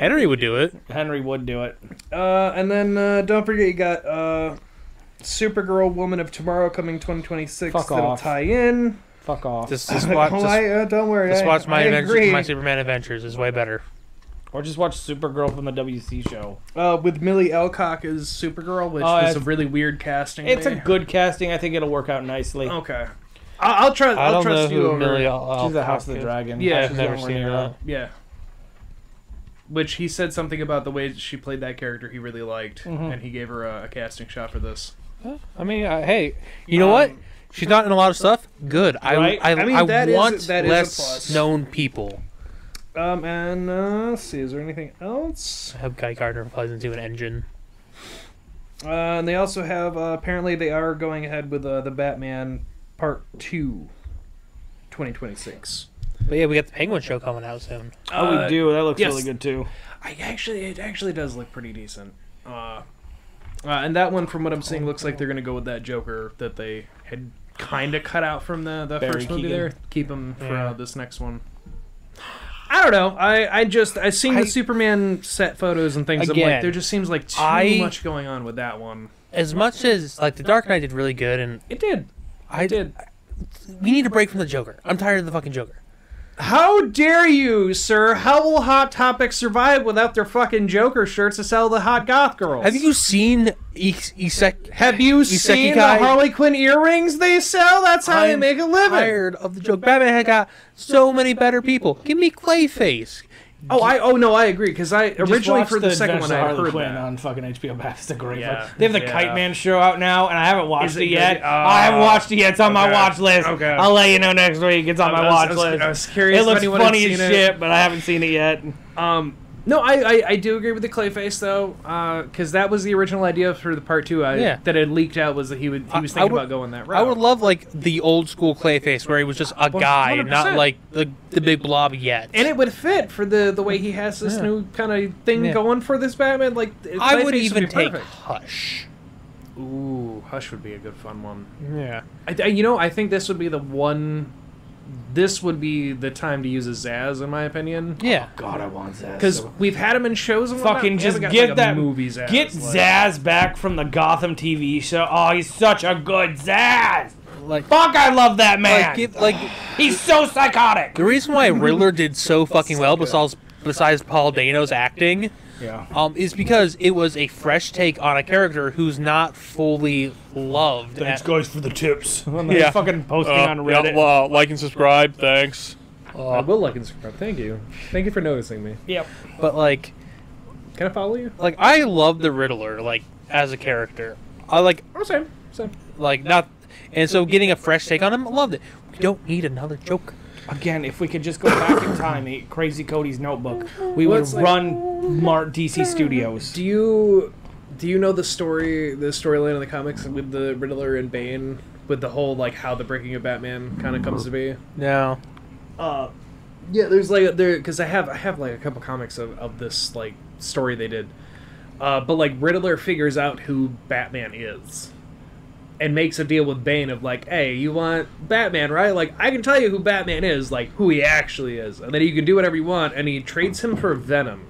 Henry would do it. Henry would do it. And then don't forget you got Supergirl Woman of Tomorrow coming 2026. Fuck that'll off. tie in. Fuck off. Just watch. Don't worry. Just watch I agree. my Superman Adventures is way better. Or just watch Supergirl from the WC show. With Millie Alcock as Supergirl, which was a really weird casting. It's a good casting. I think it'll work out nicely. Okay. I'll trust. I'll trust you over. She's the House of the Dragon. Yeah, I've never seen her. Yeah. Which he said something about the way she played that character he really liked, and he gave her a casting shot for this. I mean, hey, you know what? She's not in a lot of stuff. Good. Right? I want that is less known people. And let's see, is there anything else? I hope Guy Gardner plays into an engine. And they also have apparently they are going ahead with the Batman Part 2, 2026. But yeah, we got the Penguin show coming out soon. Oh, we do. That looks yes. really good too. It actually does look pretty decent. And that one, from what I'm seeing, looks like they're gonna go with that Joker that they had kind of cut out from the first movie. Keegan. There, keep him for this next one. I don't know. I seen the Superman set photos and things. Again, I'm like, there just seems like too much going on with that one. As much as like the Dark Knight did really good, and It did. we need a break from the Joker. I'm tired of the fucking Joker. How dare you, sir? How will Hot Topic survive without their fucking Joker shirts to sell the hot goth girls? Have you seen Have you seen the Harley Quinn earrings they sell? That's how they make a living. I'm tired of the Joker. Batman had got so many better people. Give me Clayface. I agree, because I originally for the second one I Harley heard Quinn that. on fucking HBO Max. It's a great Yeah. one. They have the Kite Man show out now, and I haven't watched it yet. good? I haven't watched it yet. It's on my watch list. Okay. I'll let you know next week. It's on my watch list. I was curious It looks if anyone had funny as seen it. shit, but I haven't seen it yet. No, I do agree with the Clayface though, because that was the original idea for the part 2. That had leaked out was that he was thinking about going that route. I would love like the old school Clayface where he was just a guy, 100%. not like the big blob yet. And it would fit for the way he has this new kind of thing going for this Batman. Like I would Clayface even be take perfect. Hush. Ooh, Hush would be a good fun one. Yeah. I think this would be the one. This would be the time to use a Zaz, in my opinion. Yeah. God, I want Zaz. Because we've had him in shows and Fucking whatnot. just We haven't get got, that movie Zaz. Get Zaz back from the Gotham TV show. Oh, he's such a good Zaz. Fuck, I love that man. He's so psychotic. The reason why Riddler did so fucking well, besides Paul Dano's acting, is because it was a fresh take on a character who's not fully loved. Thanks, guys, for the tips. Yeah. Fucking posting on Reddit. Like and subscribe, thanks. I will like and subscribe. Thank you. Thank you for noticing me. Yep. But like, can I follow you? Like, I love the Riddler, like as a character. Same. Like not, and so getting a fresh take on him, I loved it. We don't need another Joker. Again, if we could just go back in time, eat Crazy Cody's Notebook, we would run DC Studios. Do you know the storyline of the comics with the Riddler and Bane, with the whole like how the breaking of Batman kind of comes to be? No. Yeah, there's like because I have like a couple comics of this like story they did, but like Riddler figures out who Batman is. And makes a deal with Bane of like, hey, you want Batman, right? Like, I can tell you who Batman is, like, who he actually is. And then you can do whatever you want, and he trades him for Venom.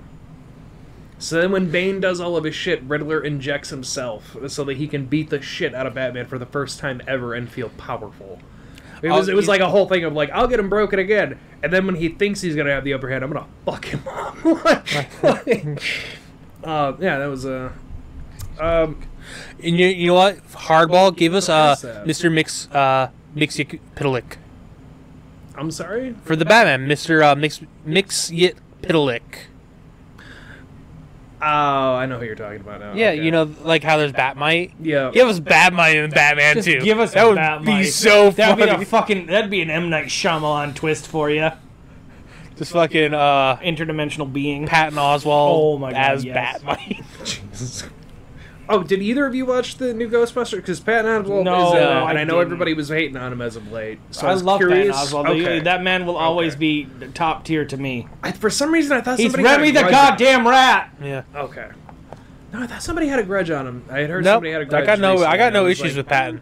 So then when Bane does all of his shit, Riddler injects himself so that he can beat the shit out of Batman for the first time ever and feel powerful. It was like a whole thing of like, I'll get him broken again. And then when he thinks he's going to have the upper hand, I'm going to fuck him up. Yeah, that was a... And you know what? Hardball, give us Mr. Mixypidalic. I'm sorry? For the Batman, Mr. Mixypidalic. Oh, I know who you're talking about now. Yeah, okay. you know, like how there's Batmite. Yeah. Give us Batmite and Batman Just too. give us that would Batmite. be so funny. That'd be an M. Night Shyamalan twist for you. Just fucking interdimensional being. Patton Oswalt Oh my God, as yes. Batmite. Jesus. Oh, did either of you watch the new Ghostbusters? Because Patton Oswalt No, is in it, I and I know didn't. everybody was hating on him as of late. So I I was love curious. Patton Oswalt. Okay. That man will always be top tier to me. For some reason, I thought He's somebody had Remy a the grudge goddamn rat. Yeah. Okay. No, I thought somebody had a grudge on him. I had heard Nope. somebody had a grudge. I got no recently, issues and I was with like, Patton.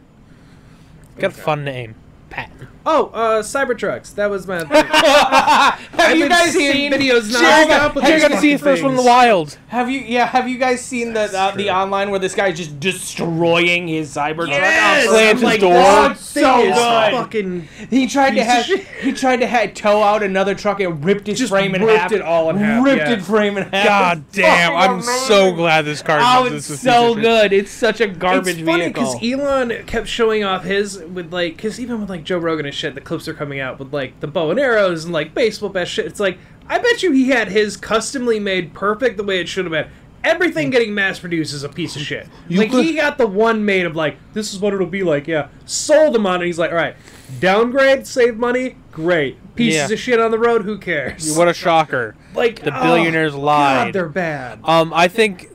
Got a fun name, Patton. Cybertrucks. That was my thing. Have you guys seen videos You're going to see it first from the wild. Have you guys seen the online where this guy's just destroying his Cybertruck? Yes! Slams his door. Oh, it's so good. Fucking He tried to tow out another truck and ripped his frame in half. Ripped it all in half. Ripped it frame in half. God damn, I'm so glad this car It's so good. It's such a garbage It's funny vehicle. because Elon kept showing off his with because even with Joe Rogan and shit, the clips are coming out with the bow and arrows and baseball bat shit. It's I bet you he had his customly made perfect the way it should have been. Everything getting mass produced is a piece of shit. He got the one made of this is what it'll be like. Yeah, sold him on it. He's like, all right, downgrade, save money, great. Pieces of shit on the road, who cares? What a shocker! The billionaires lied. God, they're bad. I think,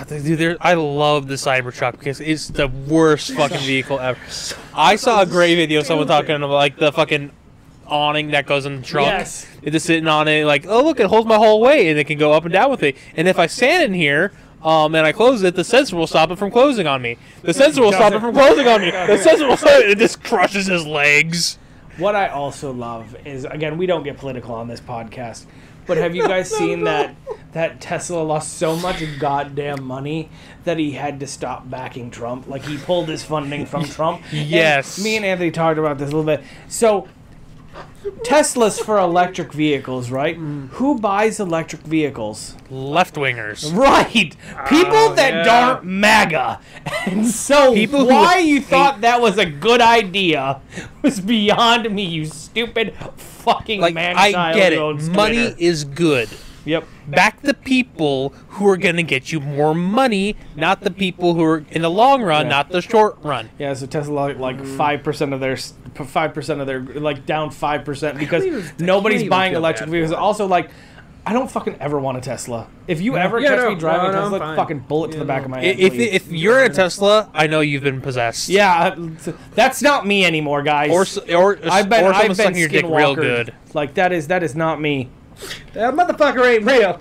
dude, I love the Cybertruck because it's the worst fucking vehicle ever. I saw a great video of someone talking about the fucking awning that goes in the trunk. Yes. It's just sitting on it, oh look, it holds my whole weight, and it can go up and down with it. And if I stand in here. And I close it, the sensor will stop it from closing on me. The sensor will stop it from closing on me. The sensor will stop it. It just crushes his legs. What I also love is, again, we don't get political on this podcast, but have you guys seen that Tesla lost so much goddamn money that he had to stop backing Trump? He pulled his funding from Trump. Yes. And me and Anthony talked about this a little bit. So, Tesla's for electric vehicles, right? Who buys electric vehicles? Left-wingers. Right. People that aren't MAGA. And so why you thought that was a good idea was beyond me, you stupid fucking man-child. I get it. Money is good. Yep. Back the people who are going to get you more money, not the people who are in the long run, not the short run. Yeah, so Tesla 5% of their 5% of their down 5% because nobody's buying electric vehicles. Also, I don't fucking ever want a Tesla. If you ever catch me driving a Tesla, fucking bullet to the back of my head. If you're in a Tesla, I know you've been possessed. Yeah, that's not me anymore, guys. Or I've been sucking your dick real good. That is not me. That motherfucker ain't real.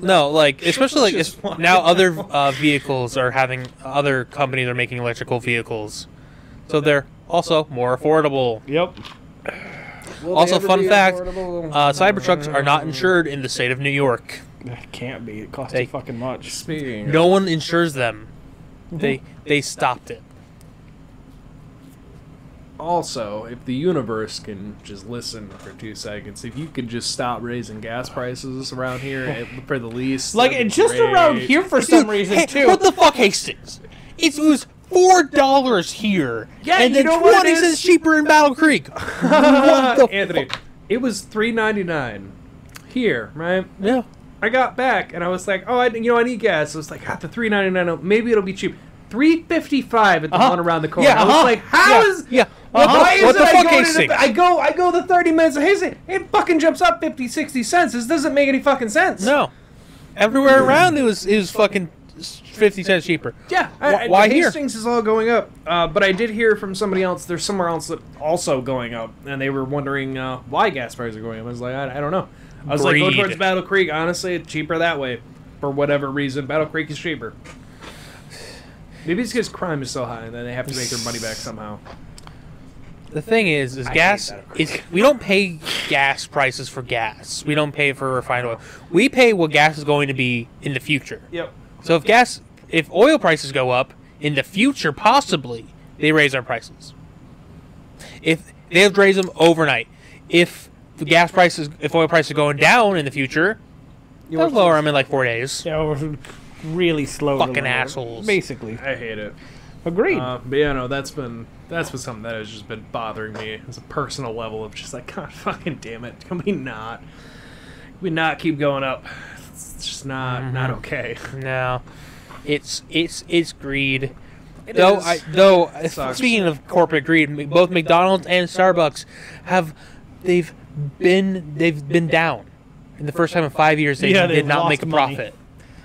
No, especially now other vehicles are having, other companies are making electrical vehicles, so they're also more affordable. Yep. Also, fun fact: Cybertrucks are not insured in the state of New York. It can't be. It costs too fucking much. No one insures them. They stopped it. Also, if the universe can just listen for 2 seconds, if you could just stop raising gas prices around here for the least, just around here for some reason too. What the fuck, Hastings? It was $4 here, and then 20 cents cheaper in Battle Creek. What the Anthony, it was $3.99 here, right? Yeah. I got back and I was like, oh, I need gas. I was like, the $3.99, maybe it'll be cheap. $3.55 at the one around the corner. I was like, how is? Why is it I go the 30 minutes of Hastings, it fucking jumps up 50, 60 cents. This doesn't make any fucking sense. No. Everywhere around it was fucking 50 cents cheaper. Yeah. Why here? Hastings is all going up. But I did hear from somebody else, there's somewhere else that also going up. And they were wondering why gas prices are going up. I was like, I don't know. I was like, go towards Battle Creek. Honestly, it's cheaper that way. For whatever reason, Battle Creek is cheaper. Maybe it's because crime is so high and then they have to make their money back somehow. The thing is gas is, we don't pay gas prices for gas. We don't pay for refined oil. We pay what gas is going to be in the future. Yep. So if oil prices go up in the future, possibly they raise our prices. If they'll raise them overnight. If oil prices are going down in the future, they'll lower them in 4 days. Yeah, really slow. Fucking assholes. Basically. I hate it. Agreed. But yeah, no, that's been something that has just been bothering me as a personal level of just God fucking damn it. Can we not keep going up? It's just not okay. No. It's greed. Sucks. Speaking of corporate greed, both McDonald's and Starbucks they've been down. In the first time in 5 years they did not make a profit.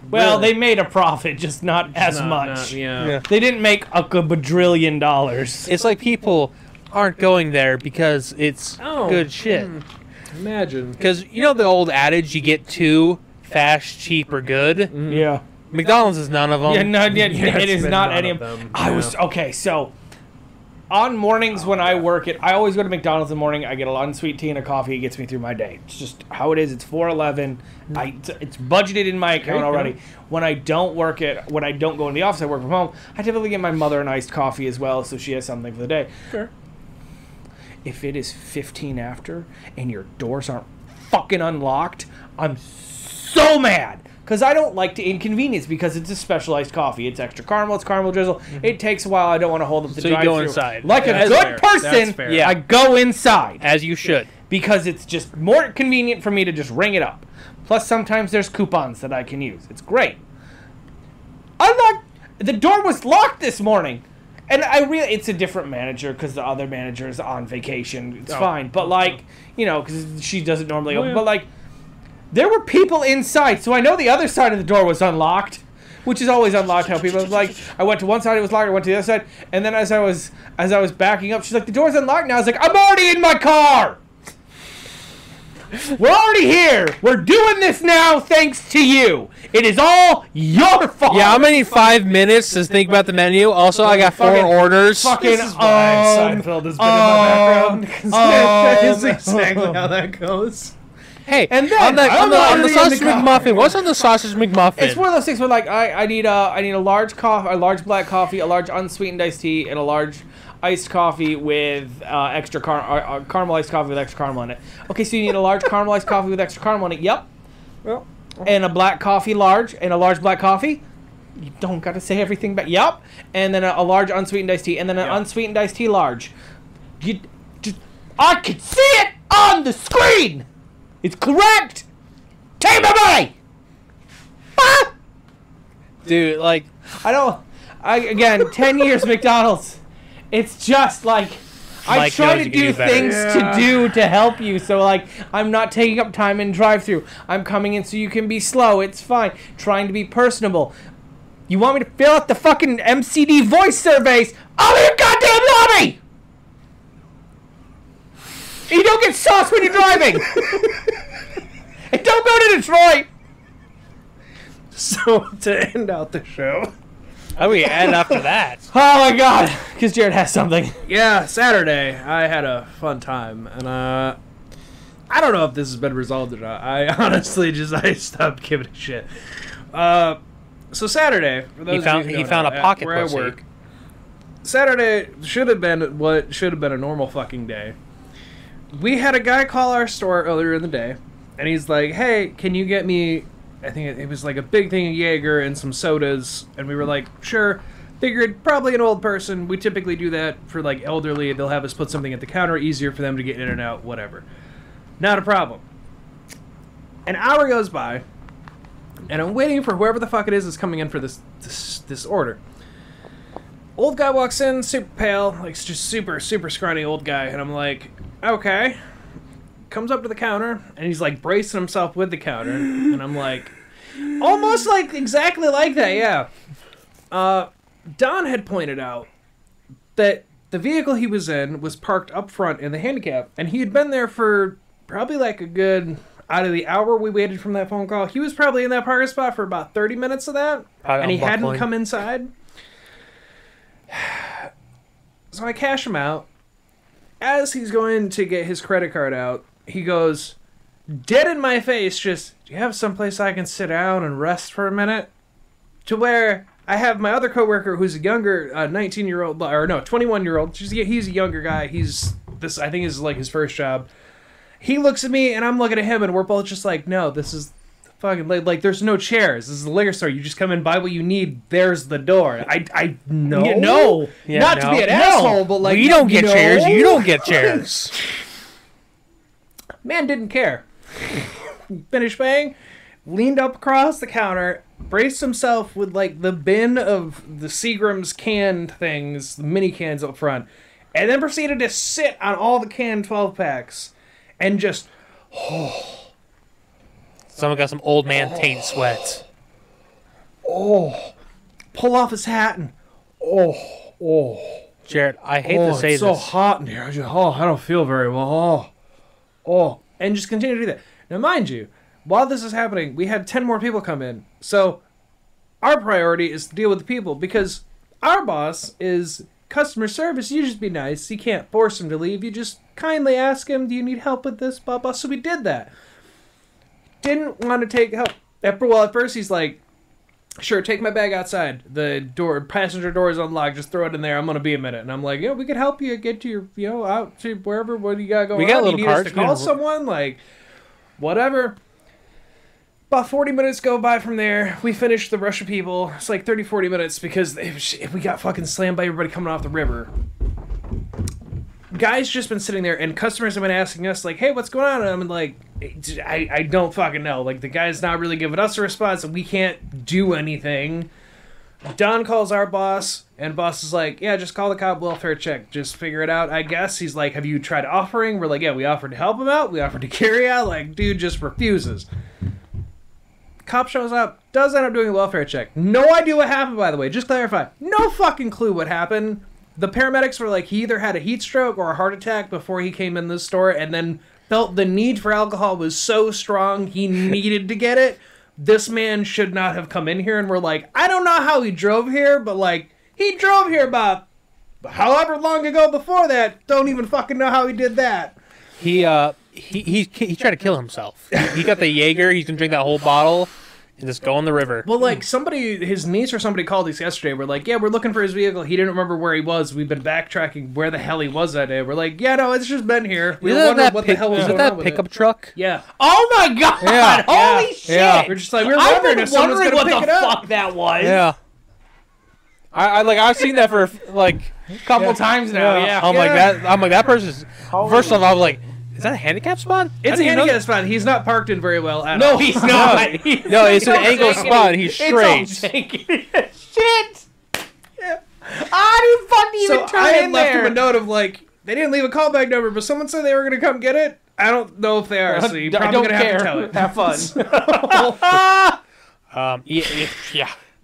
Well, they made a profit, just not as much. Yeah. They didn't make a bajillion dollars. It's like people aren't going there because it's good shit. Imagine. Because you know the old adage, you get two, fast, cheap, or good? Yeah. McDonald's is none of them. Yeah, it is not any of them. I was okay. So on mornings when I work I always go to McDonald's in the morning. I get a unsweet tea and a coffee. It gets me through my day. It's just how it is. It's 4:11. It's budgeted in my account already. When I don't when I don't go in the office, I work from home. I typically get my mother an iced coffee as well, so she has something for the day. Sure. If it is 15 after and your doors aren't fucking unlocked, I'm so mad. Because I don't like to inconvenience because it's a specialized coffee. It's extra caramel, it's caramel drizzle. Mm-hmm. It takes a while. I don't want to hold up the drive-thru. So you go inside. Like a good person, I go inside. As you should. Because it's just more convenient for me to just ring it up. Plus, sometimes there's coupons that I can use. It's great. The door was locked this morning. And it's a different manager because the other manager is on vacation. It's fine. But, because she doesn't normally open. But, there were people inside, so I know the other side of the door was unlocked, which is always unlocked. How people I went to one side, it was locked. I went to the other side, and then as I was backing up, she's like, "The door's unlocked now." I was like, "I'm already in my car. We're already here. We're doing this now, thanks to you. It is all your fault." Yeah, I'm gonna need 5 minutes to think about the menu. Also, I got 4 orders. This is why Seinfeld has been in my background. That is exactly how that goes. Hey, and then on the sausage McMuffin. What's on the sausage McMuffin? It's one of those things where I need a large black coffee, a large unsweetened iced tea, and a large iced coffee with extra caramel iced coffee with extra caramel in it. Okay, so you need a large caramel iced coffee with extra caramel in it. Yep. Well, and a black coffee large and a large black coffee. You don't got to say everything, but yep. And then a large unsweetened iced tea, and then an unsweetened iced tea large. I can see it on the screen. It's correct! Take my money! Ah! Dude, again, 10 years McDonald's. It's just I try to do things to help you. So, I'm not taking up time in drive-thru. I'm coming in so you can be slow. It's fine. Trying to be personable. You want me to fill out the fucking MCD voice surveys? Oh, your goddamn lobby! You don't get sauce when you're driving! And don't go to Detroit! So, to end out the show... How do we end after that? Oh my god! Because Jared has something. Yeah, Saturday, I had a fun time. And, I don't know if this has been resolved or not. I honestly I stopped giving a shit. So Saturday, for those of you who he found a pocket where pussy. I work, Saturday should have been what should have been a normal fucking day. We had a guy call our store earlier in the day, and he's like, "Hey, can you get me?" I think it was a big thing of Jaeger and some sodas, and we were like, "Sure." Figured probably an old person. We typically do that for elderly. They'll have us put something at the counter, easier for them to get in and out, whatever. Not a problem. An hour goes by, and I'm waiting for whoever the fuck it is that's coming in for this order. Old guy walks in, super pale, just super, super scrawny old guy, and I'm like, okay. Comes up to the counter, and he's bracing himself with the counter, and I'm like, almost exactly like that, yeah. Don had pointed out that the vehicle he was in was parked up front in the handicap, and he had been there for probably a good, out of the hour we waited from that phone call, he was probably in that parking spot for about 30 minutes of that, and he hadn't come inside. So I cash him out. As he's going to get his credit card out, he goes, dead in my face, just, "Do you have someplace I can sit down and rest for a minute?" To where I have my other coworker who's a younger 19-year-old, or no, 21-year-old. He's a younger guy. I think is his first job. He looks at me, and I'm looking at him, and we're both just like, no, this is fucking, there's no chairs. This is a liquor store. You just come in, buy what you need. There's the door. I know. No. Yeah, not to be an asshole, but we don't get chairs. You don't get chairs. Man didn't care. Finished paying, leaned up across the counter, braced himself with the bin of the Seagram's canned things, the mini cans up front, and then proceeded to sit on all the canned 12 packs and just Someone got some old man taint sweats. Pull off his hat and Jared, I hate to say it's this. so hot in here. I don't feel very well. And just continue to do that. Now, mind you, while this is happening, we had 10 more people come in. So our priority is to deal with the people, because our boss is customer service, you just be nice. You can't force him to leave. You just kindly ask him, do you need help with this, blah, blah. So we did that. Didn't want to take help. At first he's like, sure, take my bag outside. The passenger door is unlocked. Just throw it in there. I'm going to be a minute. And I'm like, we could help you get to your, out to wherever. What do you got going on? We got little you need carts. us to call someone? Like, whatever. About 40 minutes go by from there. We finished the rush of people. It's like 30, 40 minutes because we got fucking slammed by everybody coming off the river. Guys just been sitting there, and customers have been asking us, like, hey, what's going on? And I'm like, I don't fucking know. Like, the guy's not really giving us a response, and we can't do anything. Don calls our boss, and boss is like, yeah, just call the cop, welfare check. Just figure it out, I guess. He's like, have you tried offering? We're like, yeah, we offered to help him out. We offered to carry out. Like, dude just refuses. Cop shows up, does end up doing a welfare check. No idea what happened, by the way. Just clarify. No fucking clue what happened. The paramedics were like, he either had a heat stroke or a heart attack before he came in the store and then felt the need for alcohol was so strong he needed to get it. This man should not have come in here. And we're like, I don't know how he drove here, but like, he drove here about however long ago before that. Don't even fucking know how he did that. He tried to kill himself. He got the Jaeger. He's gonna drink that whole bottle and just go in the river. Well, like his niece or somebody called us yesterday. We're like, yeah, we're looking for his vehicle. He didn't remember where he was. We've been backtracking where the hell he was that day. We're like, yeah, no, it's just been here. We were wondering what the hell was going on with pickup truck? Yeah. Oh my god! Yeah. Holy shit! Yeah. We're just like, we're wondering if someone's gonna what pick the it up. fuck that was. Yeah. I've seen that for like A couple times now. Yeah. I'm like that person's. First off, I was like, is that a handicap spot? It's a handicap spot. He's not parked in very well at No, all. he's not. No, it's an angle spot. He's straight. Shit. Yeah. How do you fucking even turn I had in left there? him a note of like, they didn't leave a callback number, but someone said they were going to come get it. I don't know if they are, so you're I probably don't going to care. have to tell it. Have fun.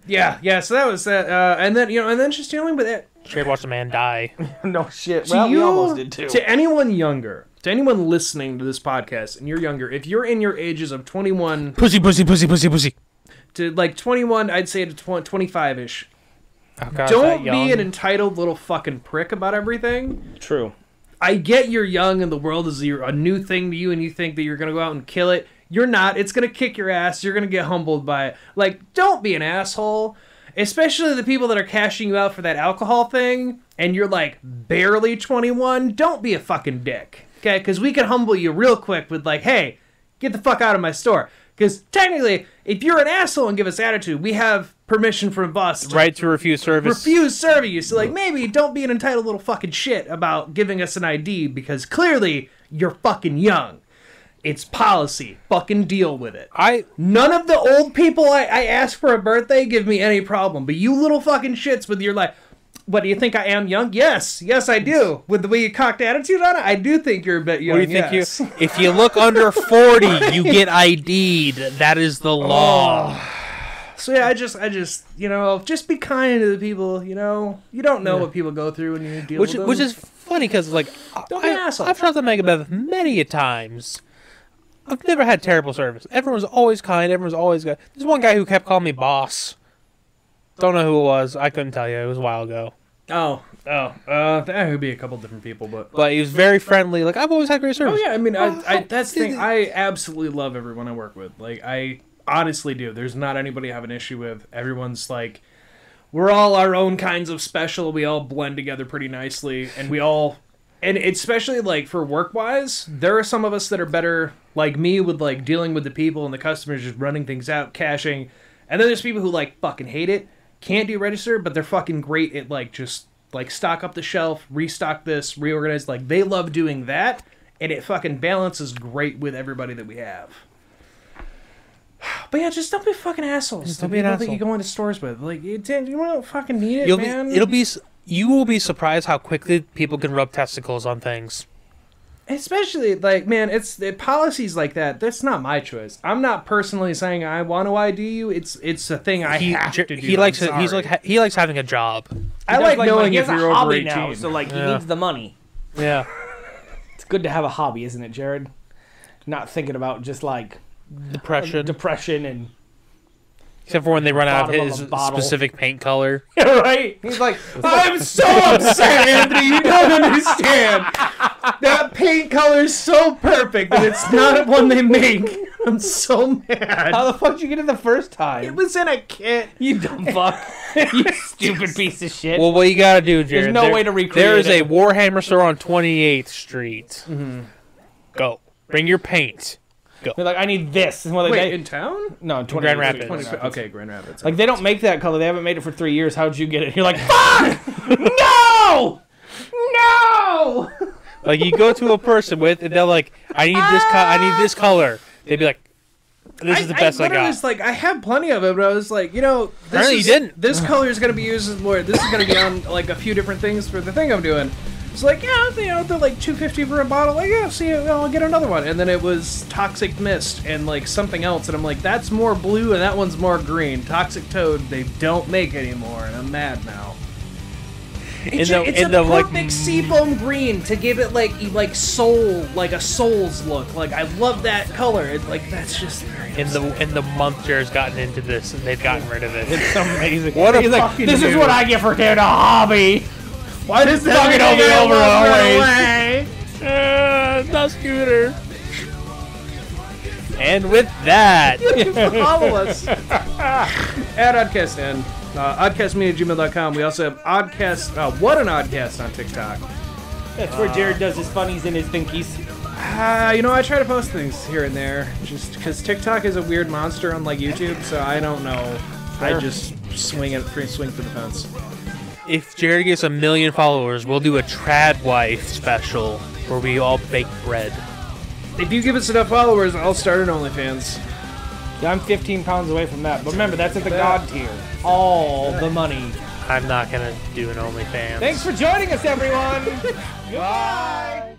Yeah. So that was that, and then just dealing with it. Straight watch a man die. No shit. Well, we almost did too. To anyone younger, to anyone listening to this podcast, and you're younger, if you're in your ages of 21 Pussy. to like 21, I'd say to 25-ish, Oh, God, don't be an entitled little fucking prick about everything. True. I get you're young and the world is a new thing to you and you think that you're going to go out and kill it. You're not. It's going to kick your ass. You're going to get humbled by it. Like, don't be an asshole. Especially the people that are cashing you out for that alcohol thing and you're like barely 21. Don't be a fucking dick. Okay? Because we can humble you real quick with like, hey, get the fuck out of my store. Because technically, if you're an asshole and give us attitude, we have permission from boss. Right to refuse service. Refuse serving you. So like, maybe don't be an entitled little fucking shit about giving us an ID because clearly you're fucking young. It's policy. Fucking deal with it. None of the old people I ask for a birthday give me any problem. But you little fucking shits with your like, what, do you think I am young? Yes, I do. With the way you cocked attitude on it, I do think you're a bit young. What do you think if you look under 40, you get ID'd. That is the law. So yeah, I just just be kind to the people. You don't know what people go through when you deal with them. Which is funny because like Don't be an asshole. I've shopped at Megabeth many a times. I've never had terrible service. Everyone's always kind. Everyone's always good. There's one guy who kept calling me boss. Don't know who it was. I couldn't tell you. It was a while ago. That could be a couple different people, but he was very friendly. Like, I've always had great service. Oh yeah, I mean, that's the thing. I absolutely love everyone I work with. Like, I honestly do. There's not anybody I have an issue with. Everyone's like, we're all our own kinds of special. We all blend together pretty nicely, and and especially like for work wise, there are some of us that are better, like me, with like dealing with the people and the customers, just running things out, cashing, and then there's people who like fucking hate it. Can't do register, but they're fucking great at like just like stock up the shelf, restock this, reorganize. Like they love doing that, and it fucking balances great with everybody that we have. But yeah, just don't be fucking assholes. Just don't be an asshole. That you go into stores with. Like you don't fucking need it, man. You will be surprised how quickly people can rub testicles on things. Especially, like, man, it's policies like that. That's not my choice. I'm not personally saying I want to ID you. It's a thing I have to do. He likes having a job. I like knowing he if has a you're over hobby 18. now, so like he needs the money. Yeah. It's good to have a hobby, isn't it, Jared? Not thinking about just like depression and Except for when they run out of Bottom his of a bottle. specific paint color. Yeah, right. He's like, I'm so upset, Anthony. You don't understand. That paint color is so perfect, and it's not one they make. I'm so mad. how the fuck did you get it the first time? It was in a kit. You dumb fuck. You stupid piece of shit. Well, what you gotta do, Jared? There's no way to recreate There is a it. Warhammer store on 28th Street. Go. Bring your paint. Go. They're like, I need this. And Wait, in town? no, 20 Grand Rapids. Okay, Grand Rapids. Like, they don't make that color. They haven't made it for 3 years. How'd you get it? You're like, fuck! No! No! Like, you go to a person with, and they're like, I need this color. They'd be like, this is the best I got. was like, I have plenty of it, but I was like, Apparently you didn't. This color is going to be used more. This is going to be on like a few different things for the thing I'm doing. It's like, yeah, they're like $2.50 for a bottle. Like, yeah, see, I'll get another one. And then it was Toxic Mist and like something else, and I'm like, that's more blue and that one's more green. Toxic Toad, they don't make anymore, and I'm mad now. It's a perfect seafoam green to give it like soul, like a soul's look. Like, I love that color. It's like, that's just very In the month Jared's gotten into this, and they've gotten rid of it. It's amazing. What a He's like, fucking this is dude. what I get for doing a hobby. Why does that Fucking make over always. The scooter. And with that, Follow us at Oddcast N. Oddcastmedia@gmail.com. We also have Oddcast. What an Oddcast on TikTok. That's where Jared does his funnies and his thinkies. I try to post things here and there, just because TikTok is a weird monster unlike YouTube, so I don't know. I just swing for the fence. if Jared gets 1 million followers, we'll do a trad wife special where we all bake bread. If you give us enough followers, I'll start an OnlyFans. Yeah, I'm 15 pounds away from that. But remember, that's at the God tier. All the money. I'm not gonna do an OnlyFans. Thanks for joining us, everyone. Goodbye.